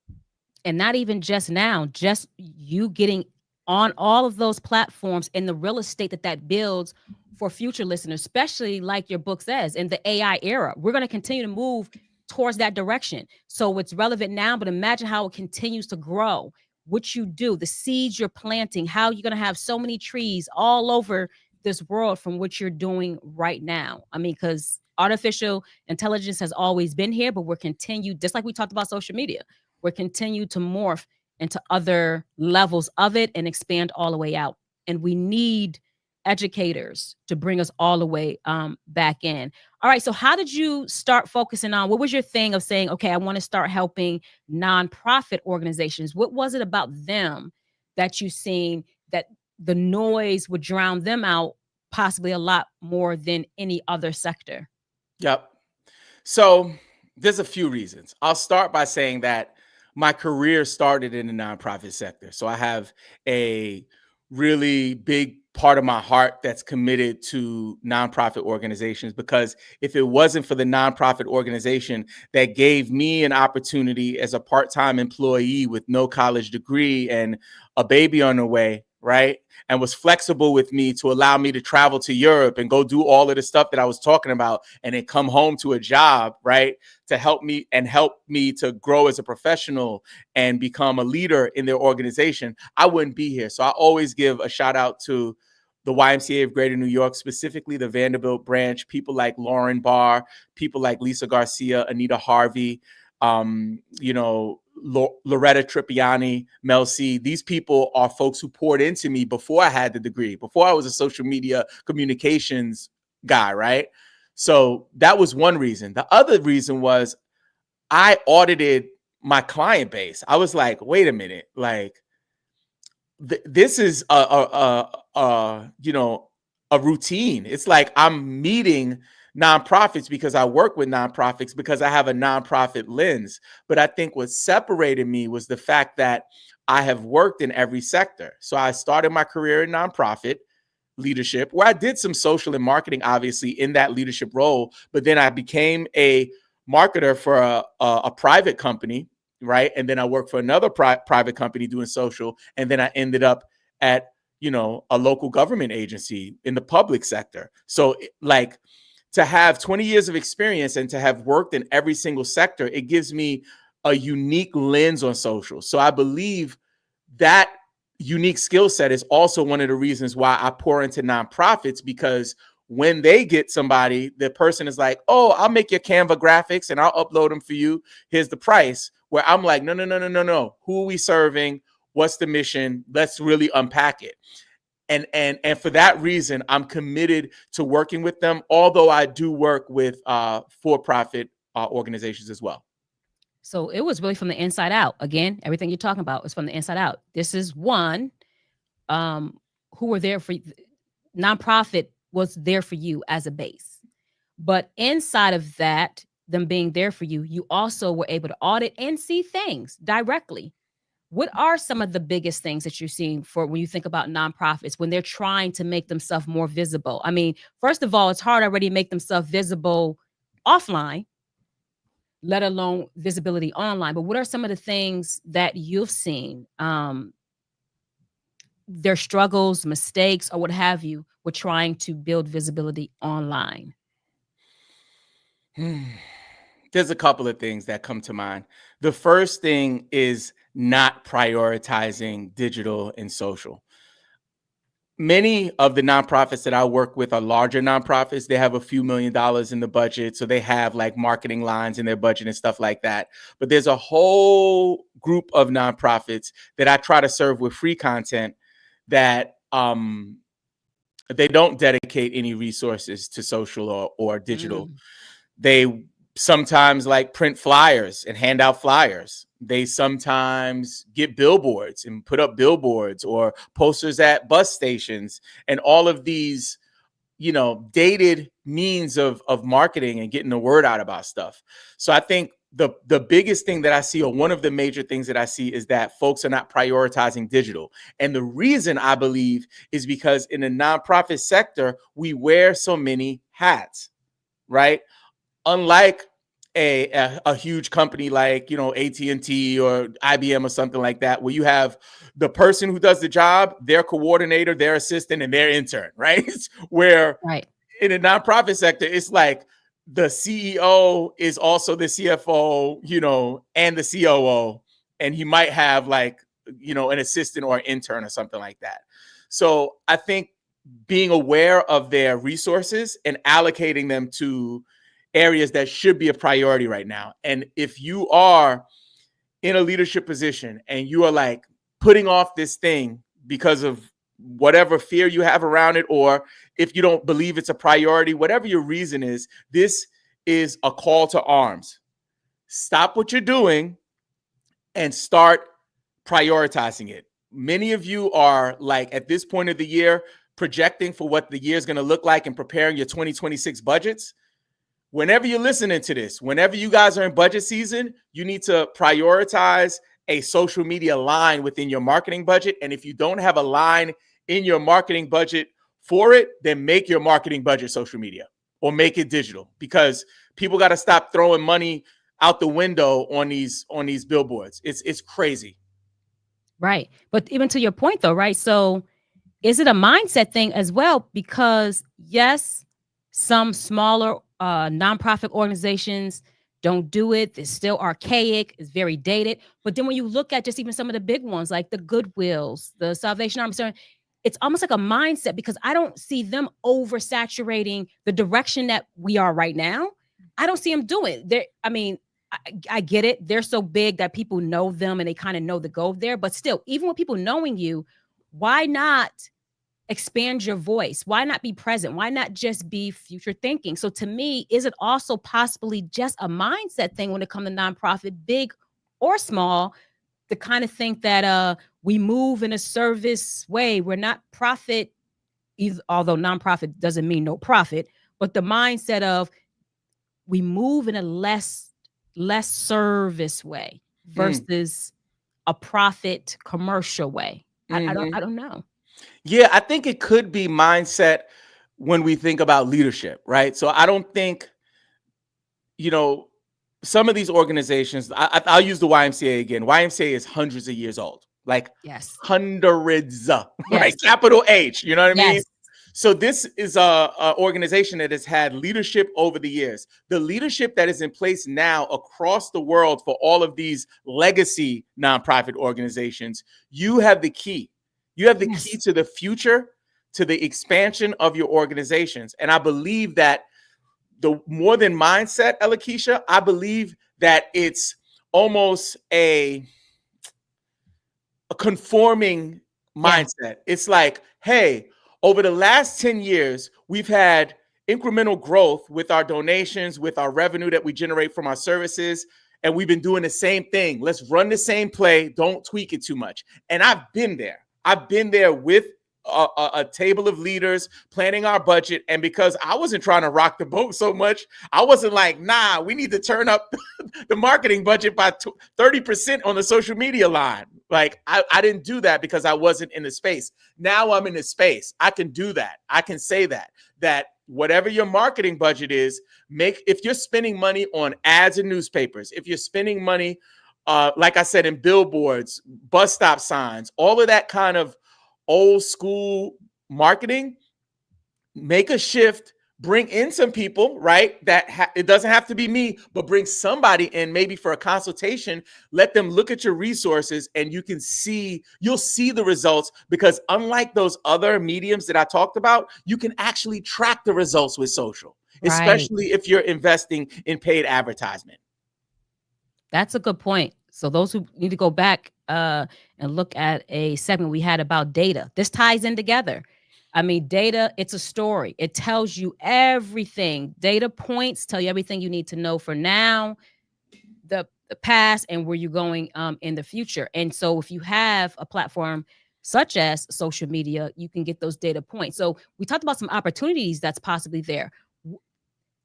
And not even just now, just you getting on all of those platforms and the real estate that builds for future listeners, especially like your book says, in the AI era. We're going to continue to move towards that direction. So it's relevant now, but imagine how it continues to grow. What you do, the seeds you're planting, how you're going to have so many trees all over this world from what you're doing right now. I mean, because artificial intelligence has always been here, but we're continued, just like we talked about social media, we're continued to morph into other levels of it and expand all the way out. And we need educators to bring us all the way back in. All right. So how did you start focusing on, what was your thing of saying, okay, I want to start helping nonprofit organizations? What was it about them that you seen that the noise would drown them out possibly a lot more than any other sector? Yep. So there's a few reasons. I'll start by saying that my career started in the nonprofit sector. So I have a really big part of my heart that's committed to nonprofit organizations, because if it wasn't for the nonprofit organization that gave me an opportunity as a part-time employee with no college degree and a baby on the way, right, and was flexible with me to allow me to travel to Europe and go do all of the stuff that I was talking about, and then come home to a job, right, to help me to grow as a professional and become a leader in their organization, I wouldn't be here. So I always give a shout out to the YMCA of Greater New York, specifically the Vanderbilt branch, people like Lauren Barr, people like Lisa Garcia, Anita Harvey, Loretta Trippiani, Mel C. These people are folks who poured into me before I had the degree, before I was a social media communications guy, right? So that was one reason. The other reason was I audited my client base. I was like, wait a minute, like this is a routine. It's like I'm meeting nonprofits because I work with nonprofits, because I have a nonprofit lens. But I think what separated me was the fact that I have worked in every sector. So I started my career in nonprofit leadership, where I did some social and marketing, obviously, in that leadership role. But then I became a marketer for a private company, right? And then I worked for another private company doing social. And then I ended up at, a local government agency in the public sector. So like, to have 20 years of experience and to have worked in every single sector, it gives me a unique lens on social. So I believe that unique skill set is also one of the reasons why I pour into nonprofits, because when they get somebody, the person is like, oh, I'll make your Canva graphics and I'll upload them for you. Here's the price. Where I'm like, no. Who are we serving? What's the mission? Let's really unpack it. And for that reason, I'm committed to working with them, although I do work with for-profit organizations as well. So it was really from the inside out. Again, everything you're talking about is from the inside out. This is one who were there for nonprofit was there for you as a base. But inside of that, them being there for you, you also were able to audit and see things directly. What are some of the biggest things that you're seeing for when you think about nonprofits when they're trying to make themselves more visible? I mean, first of all, it's hard already to make themselves visible offline, let alone visibility online. But what are some of the things that you've seen, their struggles, mistakes, or what have you, with trying to build visibility online? There's a couple of things that come to mind. The first thing is not prioritizing digital and social. Many of the nonprofits that I work with are larger nonprofits. They have a few $1 million in the budget. So they have like marketing lines in their budget and stuff like that. But there's a whole group of nonprofits that I try to serve with free content that they don't dedicate any resources to social or digital. They sometimes like print flyers and hand out flyers. They sometimes get billboards and put up billboards or posters at bus stations and all of these, dated means of marketing and getting the word out about stuff. So I think the biggest thing that I see, or one of the major things that I see, is that folks are not prioritizing digital. And the reason I believe is because in the nonprofit sector, we wear so many hats, right? Unlike a huge company like, AT&T or IBM or something like that, where you have the person who does the job, their coordinator, their assistant, and their intern, right? Where in the nonprofit sector, it's like the CEO is also the CFO, and the COO, and he might have like, an assistant or an intern or something like that. So I think being aware of their resources and allocating them to areas that should be a priority right now. And if you are in a leadership position and you are like putting off this thing because of whatever fear you have around it, or if you don't believe it's a priority, whatever your reason is, this is a call to arms. Stop what you're doing and start prioritizing it. Many of you are like at this point of the year projecting for what the year is going to look like and preparing your 2026 budgets. Whenever you're listening to this, whenever you guys are in budget season, you need to prioritize a social media line within your marketing budget. And if you don't have a line in your marketing budget for it, then make your marketing budget social media or make it digital, because people got to stop throwing money out the window on these billboards. It's crazy. Right. But even to your point though, right? So is it a mindset thing as well? Because yes, some smaller nonprofit organizations don't do it. It's still archaic. It's very dated. But then when you look at just even some of the big ones, like the Goodwills, the Salvation Army, it's almost like a mindset, because I don't see them oversaturating the direction that we are right now. I don't see them doing it. I get it. They're so big that people know them and they kind of know the go there. But still, even with people knowing you, why not expand your voice? Why not be present? Why not just be future thinking? So to me, is it also possibly just a mindset thing when it comes to nonprofit, big or small, to kind of think that we move in a service way? We're not profit, although nonprofit doesn't mean no profit, but the mindset of we move in a less service way versus a profit commercial way. I don't know. Yeah, I think it could be mindset when we think about leadership, right? So I don't think, some of these organizations, I'll use the YMCA again. YMCA is hundreds of years old, like hundreds, right? Capital H, you know what I mean? So this is a organization that has had leadership over the years. The leadership that is in place now across the world for all of these legacy nonprofit organizations, you have the key. You have the key to the future, to the expansion of your organizations. And I believe that the more than mindset, Elakeisha, I believe that it's almost a conforming mindset. It's like, hey, over the last 10 years, we've had incremental growth with our donations, with our revenue that we generate from our services. And we've been doing the same thing. Let's run the same play. Don't tweak it too much. And I've been there. I've been there with a table of leaders planning our budget. And because I wasn't trying to rock the boat so much, I wasn't like, nah, we need to turn up the marketing budget by 30% on the social media line. Like I didn't do that because I wasn't in the space. Now I'm in the space. I can do that. I can say that whatever your marketing budget is, if you're spending money on ads in newspapers, if you're spending money, like I said, in billboards, bus stop signs, all of that kind of old school marketing, make a shift, bring in some people, right? It doesn't have to be me, but bring somebody in maybe for a consultation, let them look at your resources and you'll see the results, because unlike those other mediums that I talked about, you can actually track the results with social, especially if you're investing in paid advertisement. That's a good point. So those who need to go back and look at a segment we had about data, this ties in together. I mean, data, it's a story. It tells you everything. Data points tell you everything you need to know for now, the past, and where you're going in the future. And so if you have a platform such as social media, you can get those data points. So we talked about some opportunities that's possibly there.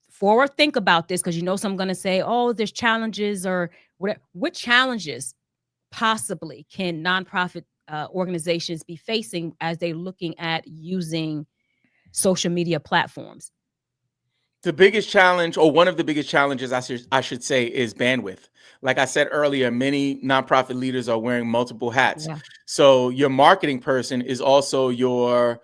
Forward think about this, because some going to say, oh, there's challenges or whatever. What challenges possibly can nonprofit organizations be facing as they're looking at using social media platforms? The biggest challenge, or one of the biggest challenges, I should say, is bandwidth. Like I said earlier, many nonprofit leaders are wearing multiple hats. Yeah. So your marketing person is also your,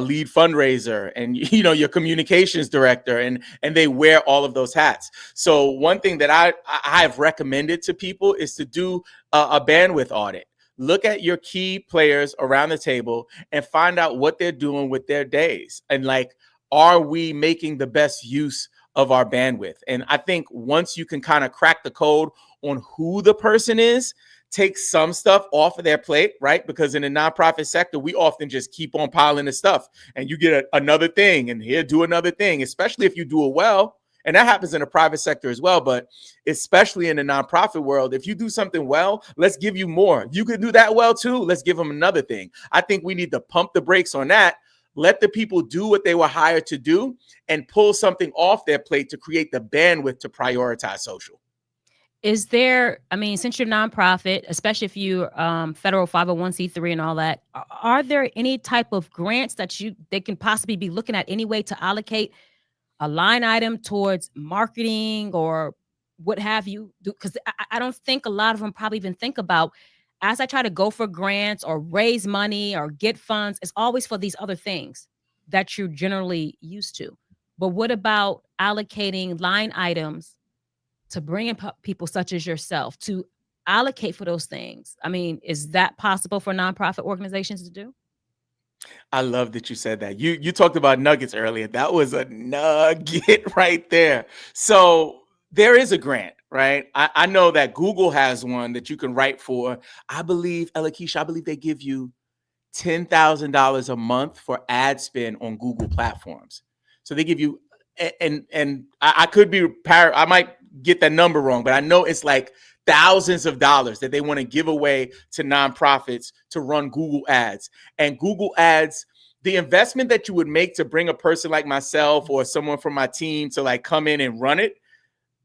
lead fundraiser, and your communications director, and they wear all of those hats. So one thing that I have recommended to people is to do a bandwidth audit. Look at your key players around the table and find out what they're doing with their days, and like, are we making the best use of our bandwidth? And I think once you can kind of crack the code on who the person is, take some stuff off of their plate, right? Because in the nonprofit sector, we often just keep on piling the stuff, and you get another thing, and here, do another thing, especially if you do it well. And that happens in the private sector as well, but especially in the nonprofit world, if you do something well, let's give you more. You can do that well too. Let's give them another thing. I think we need to pump the brakes on that. Let the people do what they were hired to do and pull something off their plate to create the bandwidth to prioritize social. Is there, since you're nonprofit, especially if you're federal 501c3 and all that, are there any type of grants that they can possibly be looking at any way to allocate a line item towards marketing or what have you? Because I don't think a lot of them probably even think about, as I try to go for grants or raise money or get funds, it's always for these other things that you're generally used to. But what about allocating line items to bring in people such as yourself to allocate for those things? Is that possible for nonprofit organizations to do? I love that you said that. You talked about nuggets earlier. That was a nugget right there. So there is a grant, right? I know that Google has one that you can write for. I believe, Elakeisha, they give you $10,000 a month for ad spend on Google platforms. So they give you, and I could be, I might get that number wrong, but I know it's like thousands of dollars that they want to give away to nonprofits to run Google ads. And Google ads, the investment that you would make to bring a person like myself or someone from my team to like come in and run it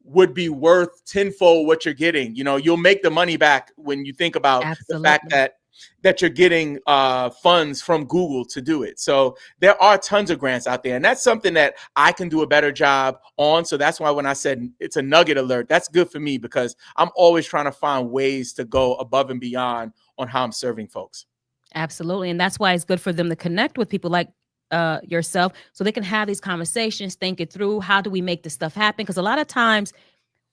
would be worth tenfold what you're getting. You'll make the money back when you think about the fact that you're getting funds from Google to do it. So there are tons of grants out there, and that's something that I can do a better job on. So that's why when I said it's a nugget alert, that's good for me, because I'm always trying to find ways to go above and beyond on how I'm serving folks. Absolutely. And that's why it's good for them to connect with people like yourself, so they can have these conversations, think it through. How do we make this stuff happen? Because a lot of times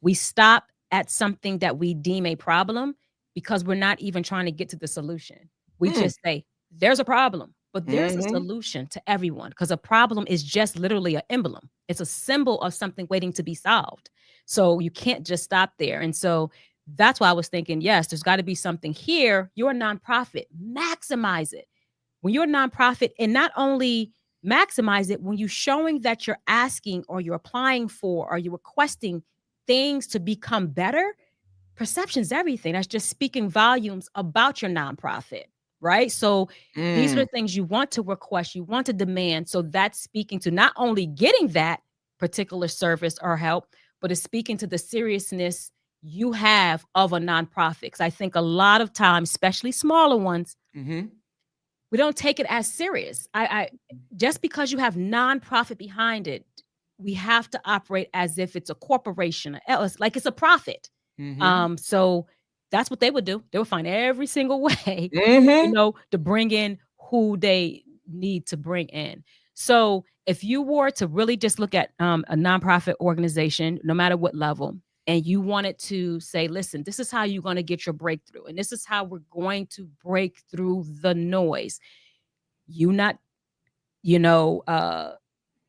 we stop at something that we deem a problem because we're not even trying to get to the solution. We just say, there's a problem, but there's a solution to everyone, because a problem is just literally an emblem. It's a symbol of something waiting to be solved. So you can't just stop there. And so that's why I was thinking, yes, there's got to be something here. You're a nonprofit, maximize it. When you're a nonprofit, and not only maximize it, when you're showing that you're asking or you're applying for or you're requesting things to become better, perception's everything. That's just speaking volumes about your nonprofit, right? So these are the things you want to request, you want to demand. So that's speaking to not only getting that particular service or help, but it's speaking to the seriousness you have of a nonprofit. Because I think a lot of times, especially smaller ones, we don't take it as serious. I just because you have nonprofit behind it, we have to operate as if it's a corporation, else like it's a profit. So that's what they would do. They would find every single way, to bring in who they need to bring in. So if you were to really just look at a nonprofit organization, no matter what level, and you wanted to say, listen, this is how you're going to get your breakthrough, and this is how we're going to break through the noise. You not,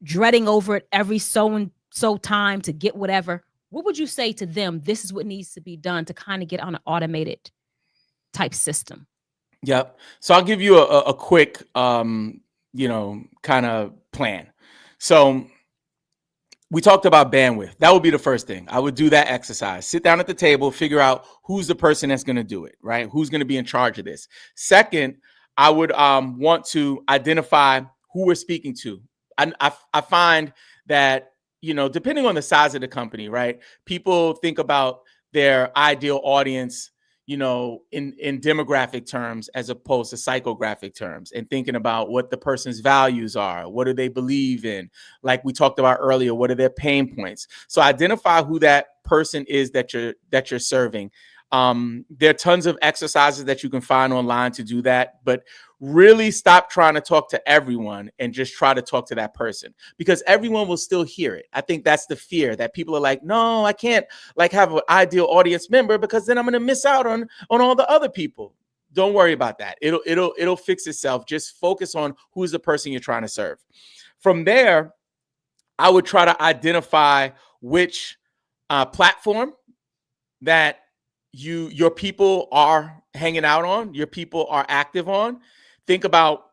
dreading over it every so and so time to get whatever. What would you say to them? This is what needs to be done to kind of get on an automated type system. Yep. So I'll give you a quick, kind of plan. So we talked about bandwidth. That would be the first thing. I would do that exercise. Sit down at the table, figure out who's the person that's going to do it, right? Who's going to be in charge of this. Second, I would want to identify who we're speaking to. I find that, depending on the size of the company, right? People think about their ideal audience, in demographic terms as opposed to psychographic terms, and thinking about what the person's values are. What do they believe in? Like we talked about earlier, what are their pain points? So identify who that person is that you're serving. There are tons of exercises that you can find online to do that, but really stop trying to talk to everyone and just try to talk to that person, because everyone will still hear it. I think that's the fear, that people are like, no, I can't have an ideal audience member because then I'm going to miss out on all the other people. Don't worry about that. It'll fix itself. Just focus on who's the person you're trying to serve. From there, I would try to identify which platform that your people are hanging out on, your people are active on. Think about,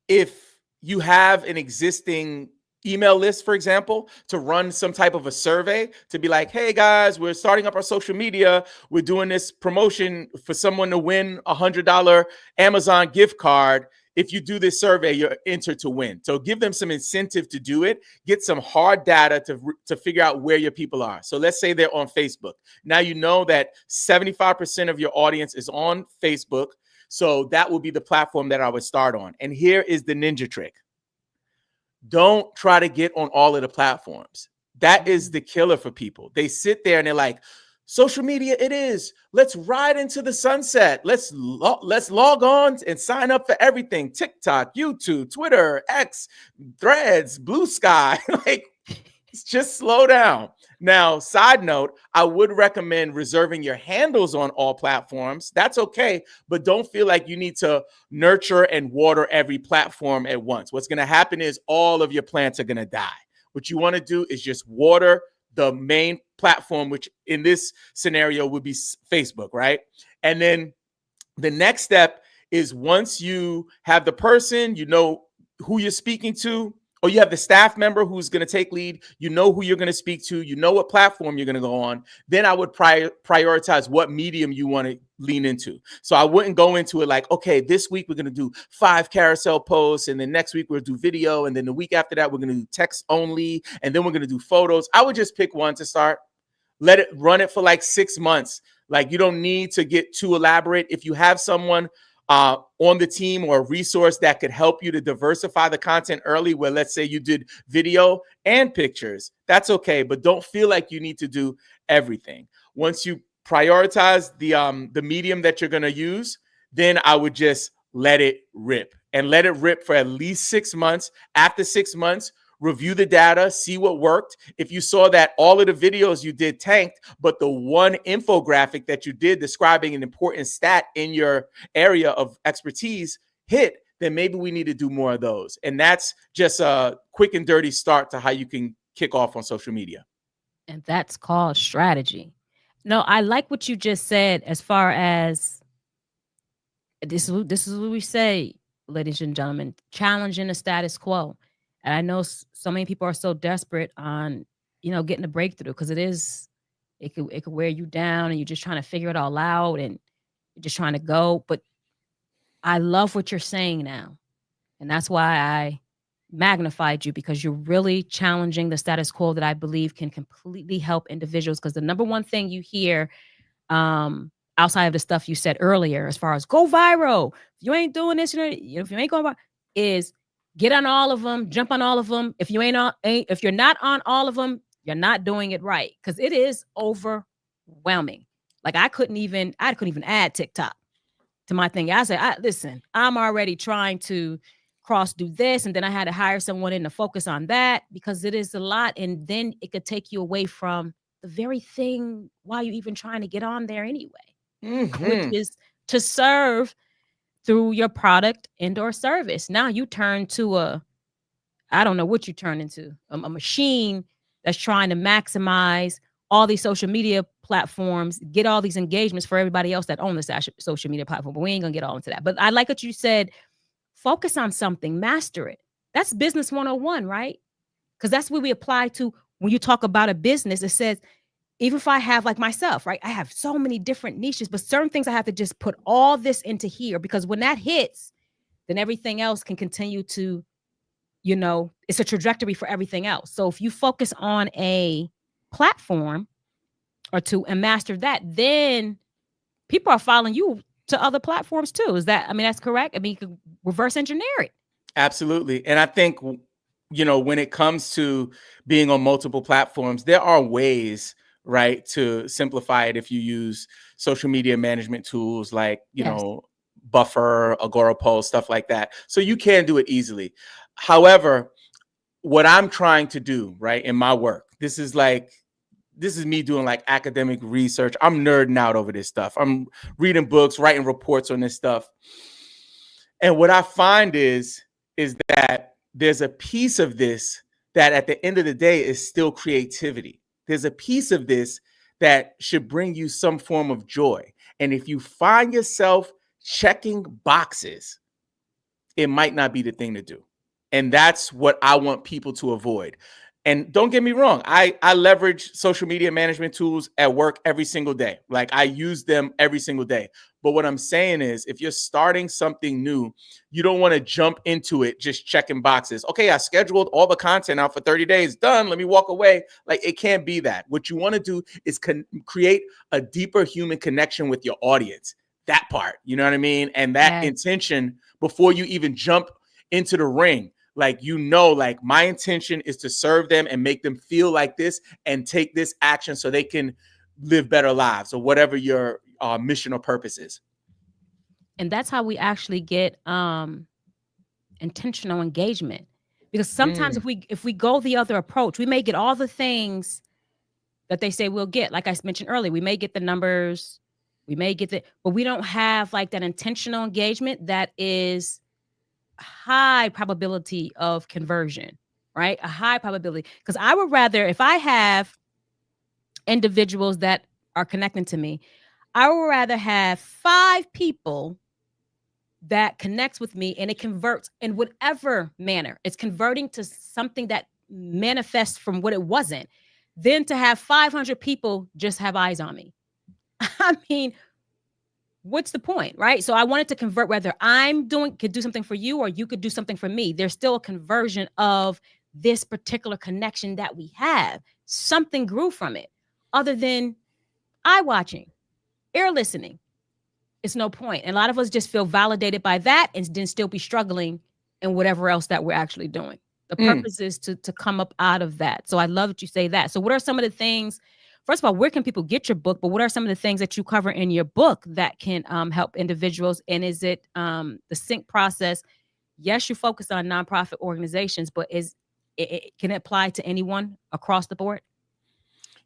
if you have an existing email list, for example, to run some type of a survey to be like, hey guys, we're starting up our social media. We're doing this promotion for someone to win $100 Amazon gift card. If you do this survey, you're entered to win. So give them some incentive to do it. Get some hard data to figure out where your people are. So let's say they're on Facebook. Now you know that 75% of your audience is on Facebook. So that will be the platform that I would start on. And here is the ninja trick. Don't try to get on all of the platforms. That is the killer for people. They sit there and they're like, social media it is. Let's ride into the sunset. Let's log on and sign up for everything. TikTok, YouTube, Twitter, X, Threads, Blue Sky. Just slow down. Now, side note, I would recommend reserving your handles on all platforms. That's okay, but don't feel like you need to nurture and water every platform at once. What's going to happen is all of your plants are going to die. What you want to do is just water the main platform, which in this scenario would be Facebook, right? And then the next step is, once you have the person, who you're speaking to, or you have the staff member who's going to take lead, who you're going to speak to, what platform you're going to go on, then I would prioritize what medium you want to lean into. So I wouldn't go into it like, okay, this week we're going to do 5 carousel posts, and then next week we'll do video, and then the week after that we're going to do text only, and then we're going to do photos. I would just pick one to start. Let it run it for like 6 months. Like, you don't need to get too elaborate. If you have someone on the team or a resource that could help you to diversify the content early, where let's say you did video and pictures, that's okay, but don't feel like you need to do everything. Once you prioritize the medium that you're going to use, then I would just let it rip for at least 6 months. After 6 months, review the data, see what worked. If you saw that all of the videos you did tanked, but the one infographic that you did describing an important stat in your area of expertise hit, then maybe we need to do more of those. And that's just a quick and dirty start to how you can kick off on social media. And that's called strategy. No, I like what you just said as far as this is what we say, ladies and gentlemen, challenging the status quo. And I know so many people are so desperate on, getting a breakthrough because it could wear you down and you're just trying to figure it all out and you're just trying to go. But I love what you're saying now. And that's why I magnified you, because you're really challenging the status quo that I believe can completely help individuals. Because the number one thing you hear, outside of the stuff you said earlier, as far as go viral, if you ain't doing this, if you ain't going viral, is get on all of them, jump on all of them. If if you're not on all of them, you're not doing it right, because it is overwhelming. Like I couldn't even add TikTok to my thing. I said, listen, I'm already trying to do this, and then I had to hire someone in to focus on that, because it is a lot, and then it could take you away from the very thing why you even trying to get on there anyway, which is to serve through your product and or service. Now you turn to I don't know what you turn into, a machine that's trying to maximize all these social media platforms, get all these engagements for everybody else that own this social media platform. But we ain't gonna get all into that. But I like what you said. Focus on something, master it. That's business 101, right? Because that's what we apply to when you talk about a business. It says, even if I have, like myself, right? I have so many different niches, but certain things I have to just put all this into here, because when that hits, then everything else can continue to, it's a trajectory for everything else. So if you focus on a platform or two and master that, then people are following you to other platforms too. That's correct? I mean, you could reverse engineer it. Absolutely. And I think, when it comes to being on multiple platforms, there are ways, right, to simplify it if you use social media management tools like, Buffer, Agorapulse, stuff like that. So you can do it easily. However, what I'm trying to do, right, in my work, this is me doing like academic research. I'm nerding out over this stuff. I'm reading books, writing reports on this stuff. And what I find is that there's a piece of this that at the end of the day is still creativity. There's a piece of this that should bring you some form of joy. And if you find yourself checking boxes, it might not be the thing to do. And that's what I want people to avoid. And don't get me wrong, I leverage social media management tools at work every single day. Like I use them every single day. But what I'm saying is, if you're starting something new, you don't want to jump into it just checking boxes. Okay, I scheduled all the content out for 30 days. Done. Let me walk away. Like it can't be that. What you want to do is create a deeper human connection with your audience. That part, you know what I mean? And that intention before you even jump into the ring. Like, like my intention is to serve them and make them feel like this and take this action so they can live better lives, or whatever your mission or purpose is. And that's how we actually get intentional engagement. Because sometimes if we go the other approach, we may get all the things that they say we'll get. Like I mentioned earlier, we may get the numbers, but we don't have like that intentional engagement that is high probability of conversion, right? A high probability. Because I would rather, if I have individuals that are connecting to me, I would rather have 5 people that connects with me and it converts in whatever manner. It's converting to something that manifests from what it wasn't, than to have 500 people just have eyes on me. I mean, what's the point, right? So I wanted to convert, whether could do something for you or you could do something for me. There's still a conversion of this particular connection that we have. Something grew from it, other than eye watching, ear listening. It's no point. And a lot of us just feel validated by that and then still be struggling in whatever else that we're actually doing. The purpose is to come up out of that. So I love that you say that. So what are some of the things? First of all, where can people get your book? But what are some of the things that you cover in your book that can help individuals? And is it the sync process? Yes, you focus on nonprofit organizations, but can it apply to anyone across the board?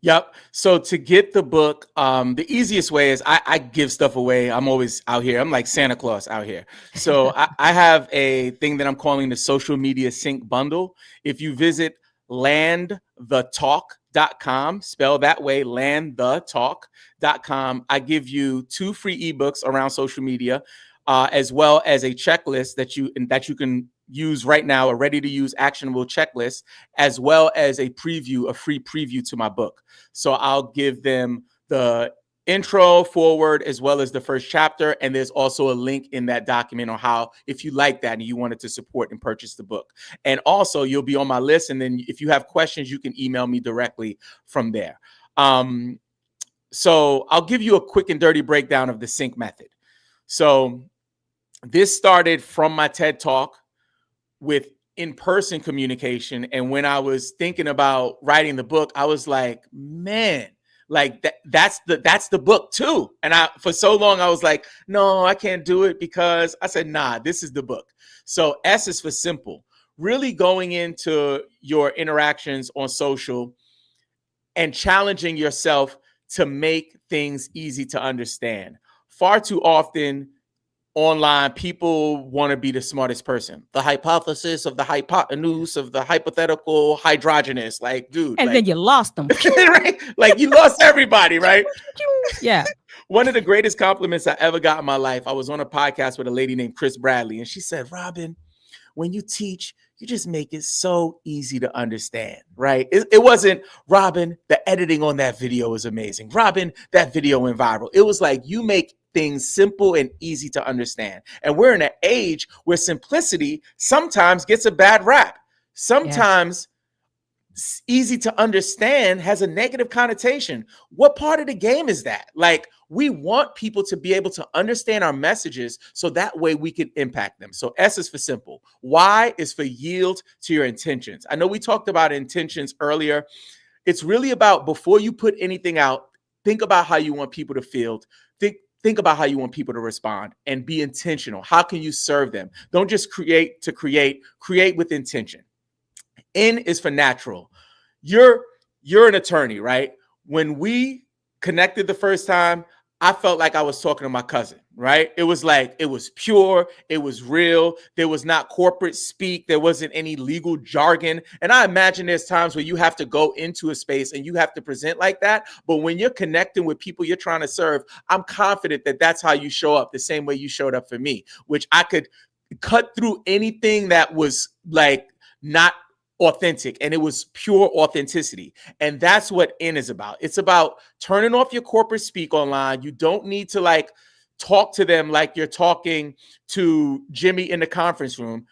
Yep. So to get the book, the easiest way is I give stuff away. I'm always out here. I'm like Santa Claus out here. So I have a thing that I'm calling the Social Media Sync Bundle. If you visit landthetalk.com, landthetalk.com, spell that way, landthetalk.com. I give you 2 free ebooks around social media, as well as a checklist that you can use right now, a ready to use actionable checklist, as well as a free preview to my book. So I'll give them the intro, forward, as well as the first chapter. And there's also a link in that document on how, if you like that and you wanted to support and purchase the book. And also you'll be on my list. And then if you have questions, you can email me directly from there. So I'll give you a quick and dirty breakdown of the sync method. So this started from my TED Talk with in-person communication. And when I was thinking about writing the book, I was like, man, like that's the book too. And for so long I was like, no, I can't do it, because I said, nah, this is the book. So S is for simple, really going into your interactions on social and challenging yourself to make things easy to understand. Far too often online, people want to be the smartest person, the hypothesis of the hypotenuse of the hypothetical hydrogenous. Like, dude, And like, then you lost them. right? Like, you lost everybody, right? Yeah. One of the greatest compliments I ever got in my life, I was on a podcast with a lady named Chris Bradley, and she said, Robin, when you teach, you just make it so easy to understand, right? It wasn't, Robin, the editing on that video is amazing. Robin, that video went viral. It was like, you make things simple and easy to understand. And we're in an age where simplicity sometimes gets a bad rap. Sometimes easy to understand has a negative connotation. What part of the game is that? Like, we want people to be able to understand our messages so that way we can impact them. So S is for simple. Y is for yield to your intentions. I know we talked about intentions earlier. It's really about, before you put anything out, think about how you want people to feel. Think about how you want people to respond, and be intentional. How can you serve them? Don't just create to create with intention. N is for natural. You're an attorney, right? When we connected the first time, I felt like I was talking to my cousin, right? It was like, it was pure, it was real. There was not corporate speak. There wasn't any legal jargon. And I imagine there's times where you have to go into a space and you have to present like that. But when you're connecting with people you're trying to serve, I'm confident that that's how you show up, the same way you showed up for me, which I could cut through anything that was like not authentic, and it was pure authenticity. And that's what N is about. It's about turning off your corporate speak online. You don't need to like talk to them like you're talking to Jimmy in the conference room.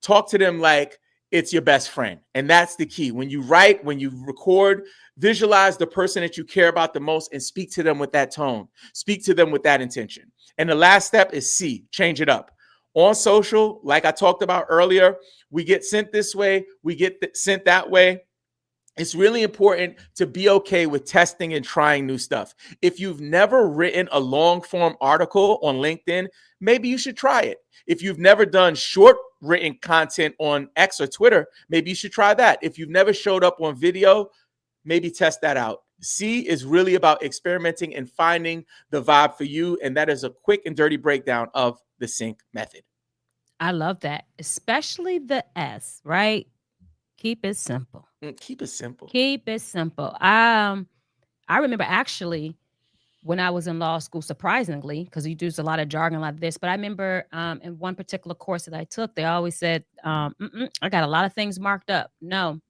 Talk to them like it's your best friend. And that's the key. When you write, when you record, visualize the person that you care about the most and speak to them with that tone. Speak to them with that intention. And the last step is C, change it up. On social, like I talked about earlier, we get sent this way, we get sent that way. It's really important to be okay with testing and trying new stuff. If you've never written a long form article on LinkedIn, maybe you should try it. If you've never done short written content on X or Twitter, maybe you should try that. If you've never showed up on video, maybe test that out. C is really about experimenting and finding the vibe for you. And that is a quick and dirty breakdown of the sync method. I love that, especially the S, right? Keep it simple. Keep it simple. Keep it simple. I remember actually when I was in law school, surprisingly, because you use a lot of jargon like this, but I remember in one particular course that I took, they always said, I got a lot of things marked up. No,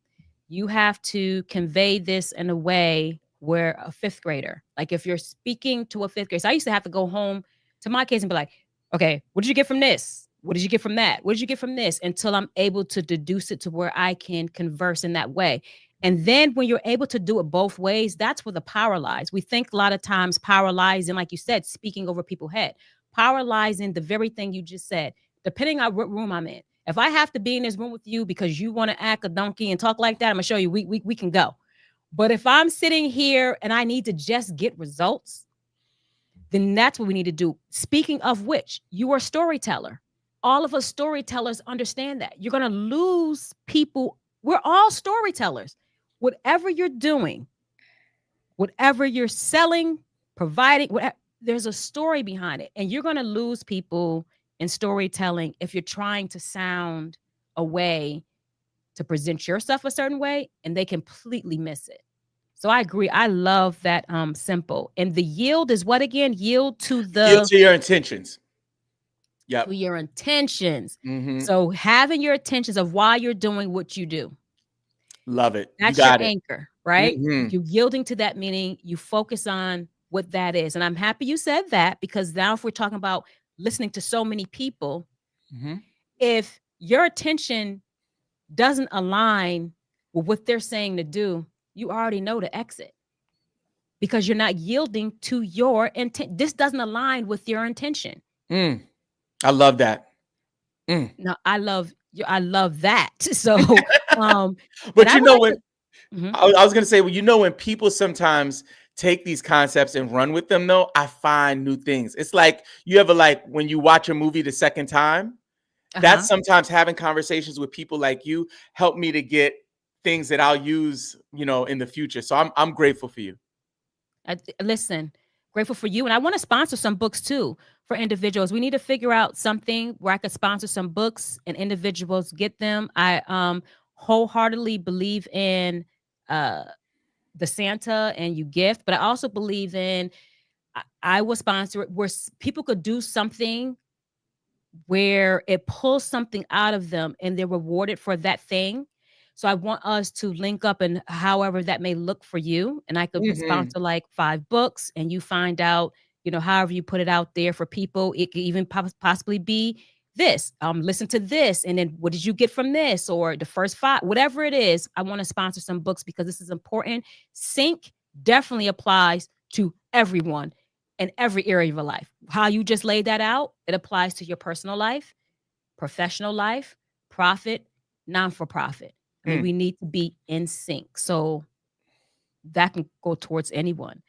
you have to convey this in a way where a fifth grader, like if you're speaking to a fifth grader, so I used to have to go home to my kids and be like, okay, what did you get from this? What did you get from that? What did you get from this? Until I'm able to deduce it to where I can converse in that way. And then when you're able to do it both ways, that's where the power lies. We think a lot of times power lies in, like you said, speaking over people's head. Power lies in the very thing you just said, depending on what room I'm in. If I have to be in this room with you because you want to act a donkey and talk like that, I'm going to show you we can go. But if I'm sitting here and I need to just get results, then that's what we need to do. Speaking of which, you are a storyteller. All of us storytellers understand that. You're going to lose people. We're all storytellers. Whatever you're doing, whatever you're selling, providing, whatever, there's a story behind it. And you're going to lose people in storytelling if you're trying to sound a way to present yourself a certain way and they completely miss it. So I agree. I love that simple. And the yield is what again? Yield to Yield to your intentions. Yep. your intentions. Mm-hmm. So having your intentions of why you're doing what you do. Love it. That's You your got it. anchor, right? Mm-hmm. You yielding to that, meaning you focus on what that is. And I'm happy you said that, because now if we're talking about listening to so many people, Mm-hmm. if your attention doesn't align with what they're saying to do, you already know to exit, because you're not yielding to your intent. This doesn't align with your intention. I love that. No, I love that. So, But you know like when I was going to say, well, you know, when people sometimes take these concepts and run with them, though, I find new things. It's like you ever like when you watch a movie the second time, that's sometimes having conversations with people like you help me to get things that I'll use, you know, in the future. So I'm grateful for you. Listen, grateful for you. And I want to sponsor some books too for individuals. We need to figure out something where I could sponsor some books and individuals get them. I wholeheartedly believe in the Santa and you gift, but I also believe in I will sponsor it where people could do something where it pulls something out of them and they're rewarded for that thing. So I want us to link up, and however that may look for you. And I could sponsor like 5 books, and you find out, you know, however you put it out there for people. It could even possibly be this. Listen to this, and then what did you get from this, or the first 5, whatever it is. I want to sponsor some books because this is important. Sync definitely applies to everyone in every area of your life. How you just laid that out, it applies to your personal life, professional life, profit, non-for-profit. I mean, we need to be in sync. So that can go towards anyone.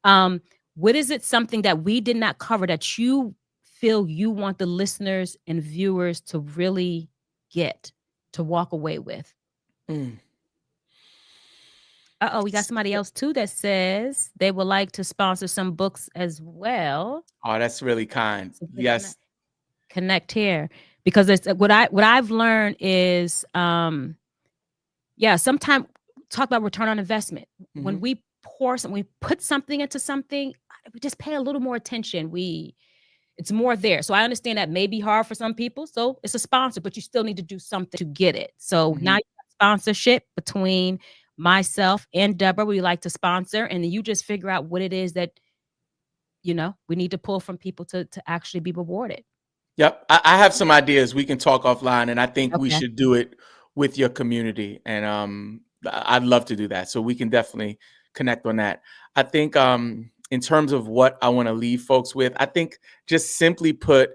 What is it, something that we did not cover that you feel you want the listeners and viewers to really get, to walk away with? We got somebody else too that says they would like to sponsor some books as well. Oh, that's really kind. Yes. Connect here, because it's what I've learned is sometimes talk about return on investment. When we we put something into something, we just pay a little more attention. It's more there. So I understand that may be hard for some people. So it's a sponsor, but you still need to do something to get it. So now you have sponsorship between myself and Deborah. We like to sponsor, and then you just figure out what it is that, you know, we need to pull from people to actually be rewarded. Yep. I have some ideas. We can talk offline, and I think we should do it with your community. And I'd love to do that. So we can definitely connect on that. I think in terms of what I want to leave folks with, I think just simply put,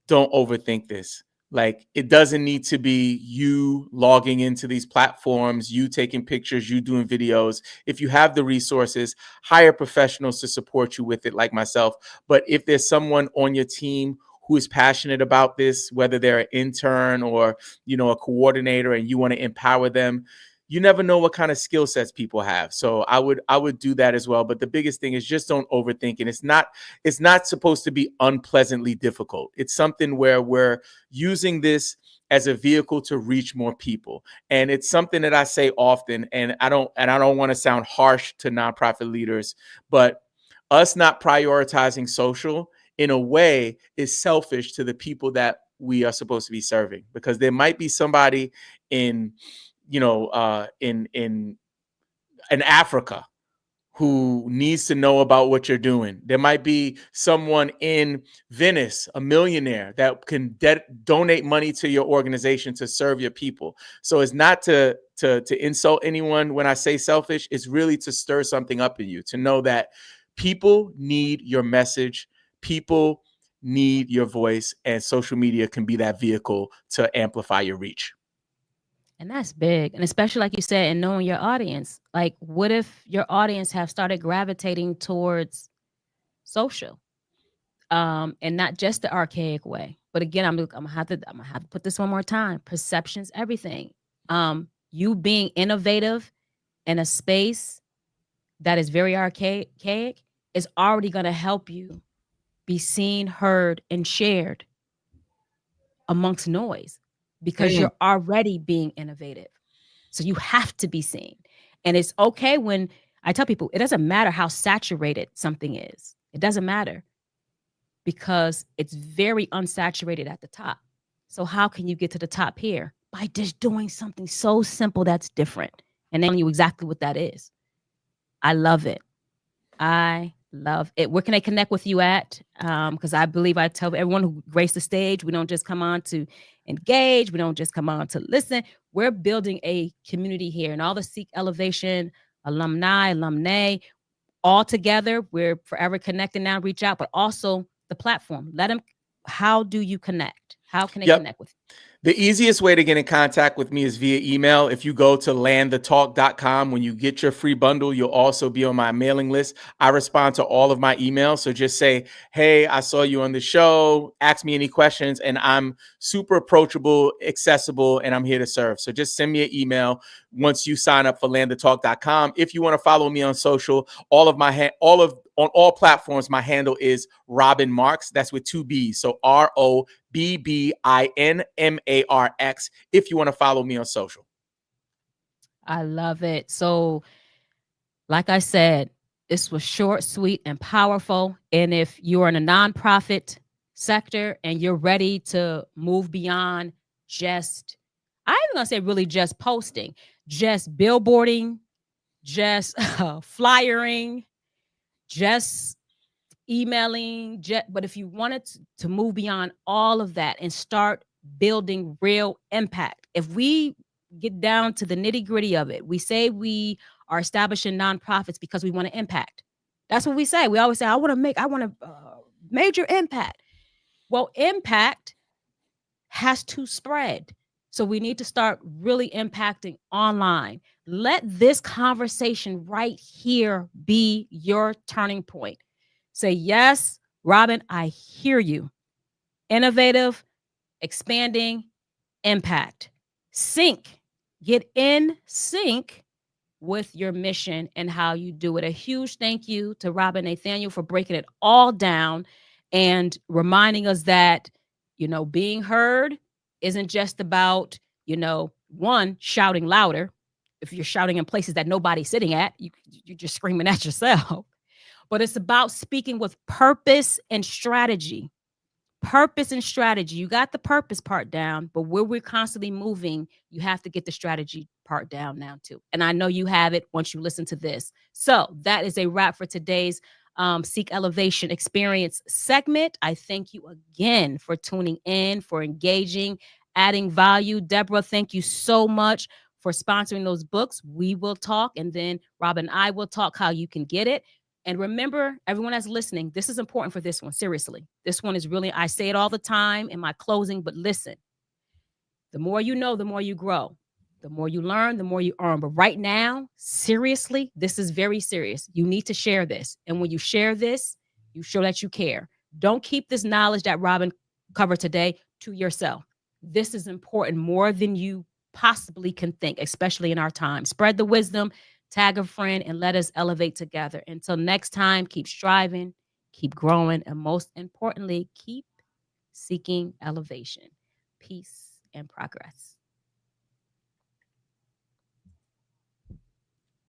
don't overthink this. Like, it doesn't need to be you logging into these platforms, you taking pictures, you doing videos. If you have the resources, hire professionals to support you with it, like myself. But if there's someone on your team who is passionate about this, whether they're an intern or, you know, a coordinator, and you want to empower them, you never know what kind of skill sets people have. So I would do that as well. But the biggest thing is just don't overthink. And it's not supposed to be unpleasantly difficult. It's something where we're using this as a vehicle to reach more people. And it's something that I say often, and I don't want to sound harsh to nonprofit leaders, but us not prioritizing social in a way is selfish to the people that we are supposed to be serving, because there might be somebody in Africa who needs to know about what you're doing. There might be someone in Venice, a millionaire, that can donate money to your organization to serve your people. So it's not to insult anyone when I say selfish. It's really to stir something up in you, to know that people need your message. People need your voice, and social media can be that vehicle to amplify your reach. And that's big. And especially like you said, and knowing your audience. Like, what if your audience have started gravitating towards social? And not just the archaic way. But again, I'm gonna have to put this one more time. Perception's everything. You being innovative in a space that is very archaic is already gonna help you be seen, heard, and shared amongst noise, because you're already being innovative. So you have to be seen. And it's okay when I tell people it doesn't matter how saturated something is. It doesn't matter because it's very unsaturated at the top. So how can you get to the top here? By just doing something so simple that's different and telling you exactly what that is. I love it. I love it. Where can they connect with you at? Because I believe I tell everyone who grace the stage, we don't just come on to engage. We don't just come on to listen. We're building a community here, and all the Seek Elevation alumni, all together. We're forever connected now. Reach out, but also the platform. Let them. How do you connect? How can they connect with you? The easiest way to get in contact with me is via email. If you go to landthetalk.com, when you get your free bundle, you'll also be on my mailing list. I respond to all of my emails. So just say, hey, I saw you on the show. Ask me any questions. And I'm super approachable, accessible, and I'm here to serve. So just send me an email once you sign up for landthetalk.com. If you want to follow me on social, on all platforms, my handle is Robin Marks. That's with 2 B's. So ROBBINMARX. If you want to follow me on social. I love it. So, like I said, this was short, sweet, and powerful. And if you're in a nonprofit sector and you're ready to move beyond just, I'm going to say really just posting, just billboarding, just flyering, just emailing, but if you wanted to move beyond all of that and start building real impact, if we get down to the nitty gritty of it, we say we are establishing nonprofits because we want to impact. That's what we say. We always say, I want to major impact. Well, impact has to spread. So we need to start really impacting online. Let this conversation right here be your turning point. Say, yes, Robin, I hear you. Innovative, expanding, impact. Sync. Get in sync with your mission and how you do it. A huge thank you to Robin Nathaniel for breaking it all down and reminding us that, being heard isn't just about, one, shouting louder. If you're shouting in places that nobody's sitting at, you're just screaming at yourself. But it's about speaking with purpose and strategy. Purpose and strategy. You got the purpose part down, but where we're constantly moving, you have to get the strategy part down now too. And I know you have it once you listen to this. So that is a wrap for today's Seek Elevation Experience segment. I thank you again for tuning in, for engaging, adding value. Deborah, thank you so much for sponsoring those books. We will talk, and then Rob and I will talk how you can get it. And remember, everyone that's listening, this is important for this one. Seriously, this one is really, I say it all the time in my closing, but listen, the more you know, the more you grow. The more you learn, the more you earn. But right now, seriously, this is very serious. You need to share this. And when you share this, you show that you care. Don't keep this knowledge that Robin covered today to yourself. This is important more than you possibly can think, especially in our time. Spread the wisdom, tag a friend, and let us elevate together. Until next time, keep striving, keep growing, and most importantly, keep seeking elevation, peace, and progress.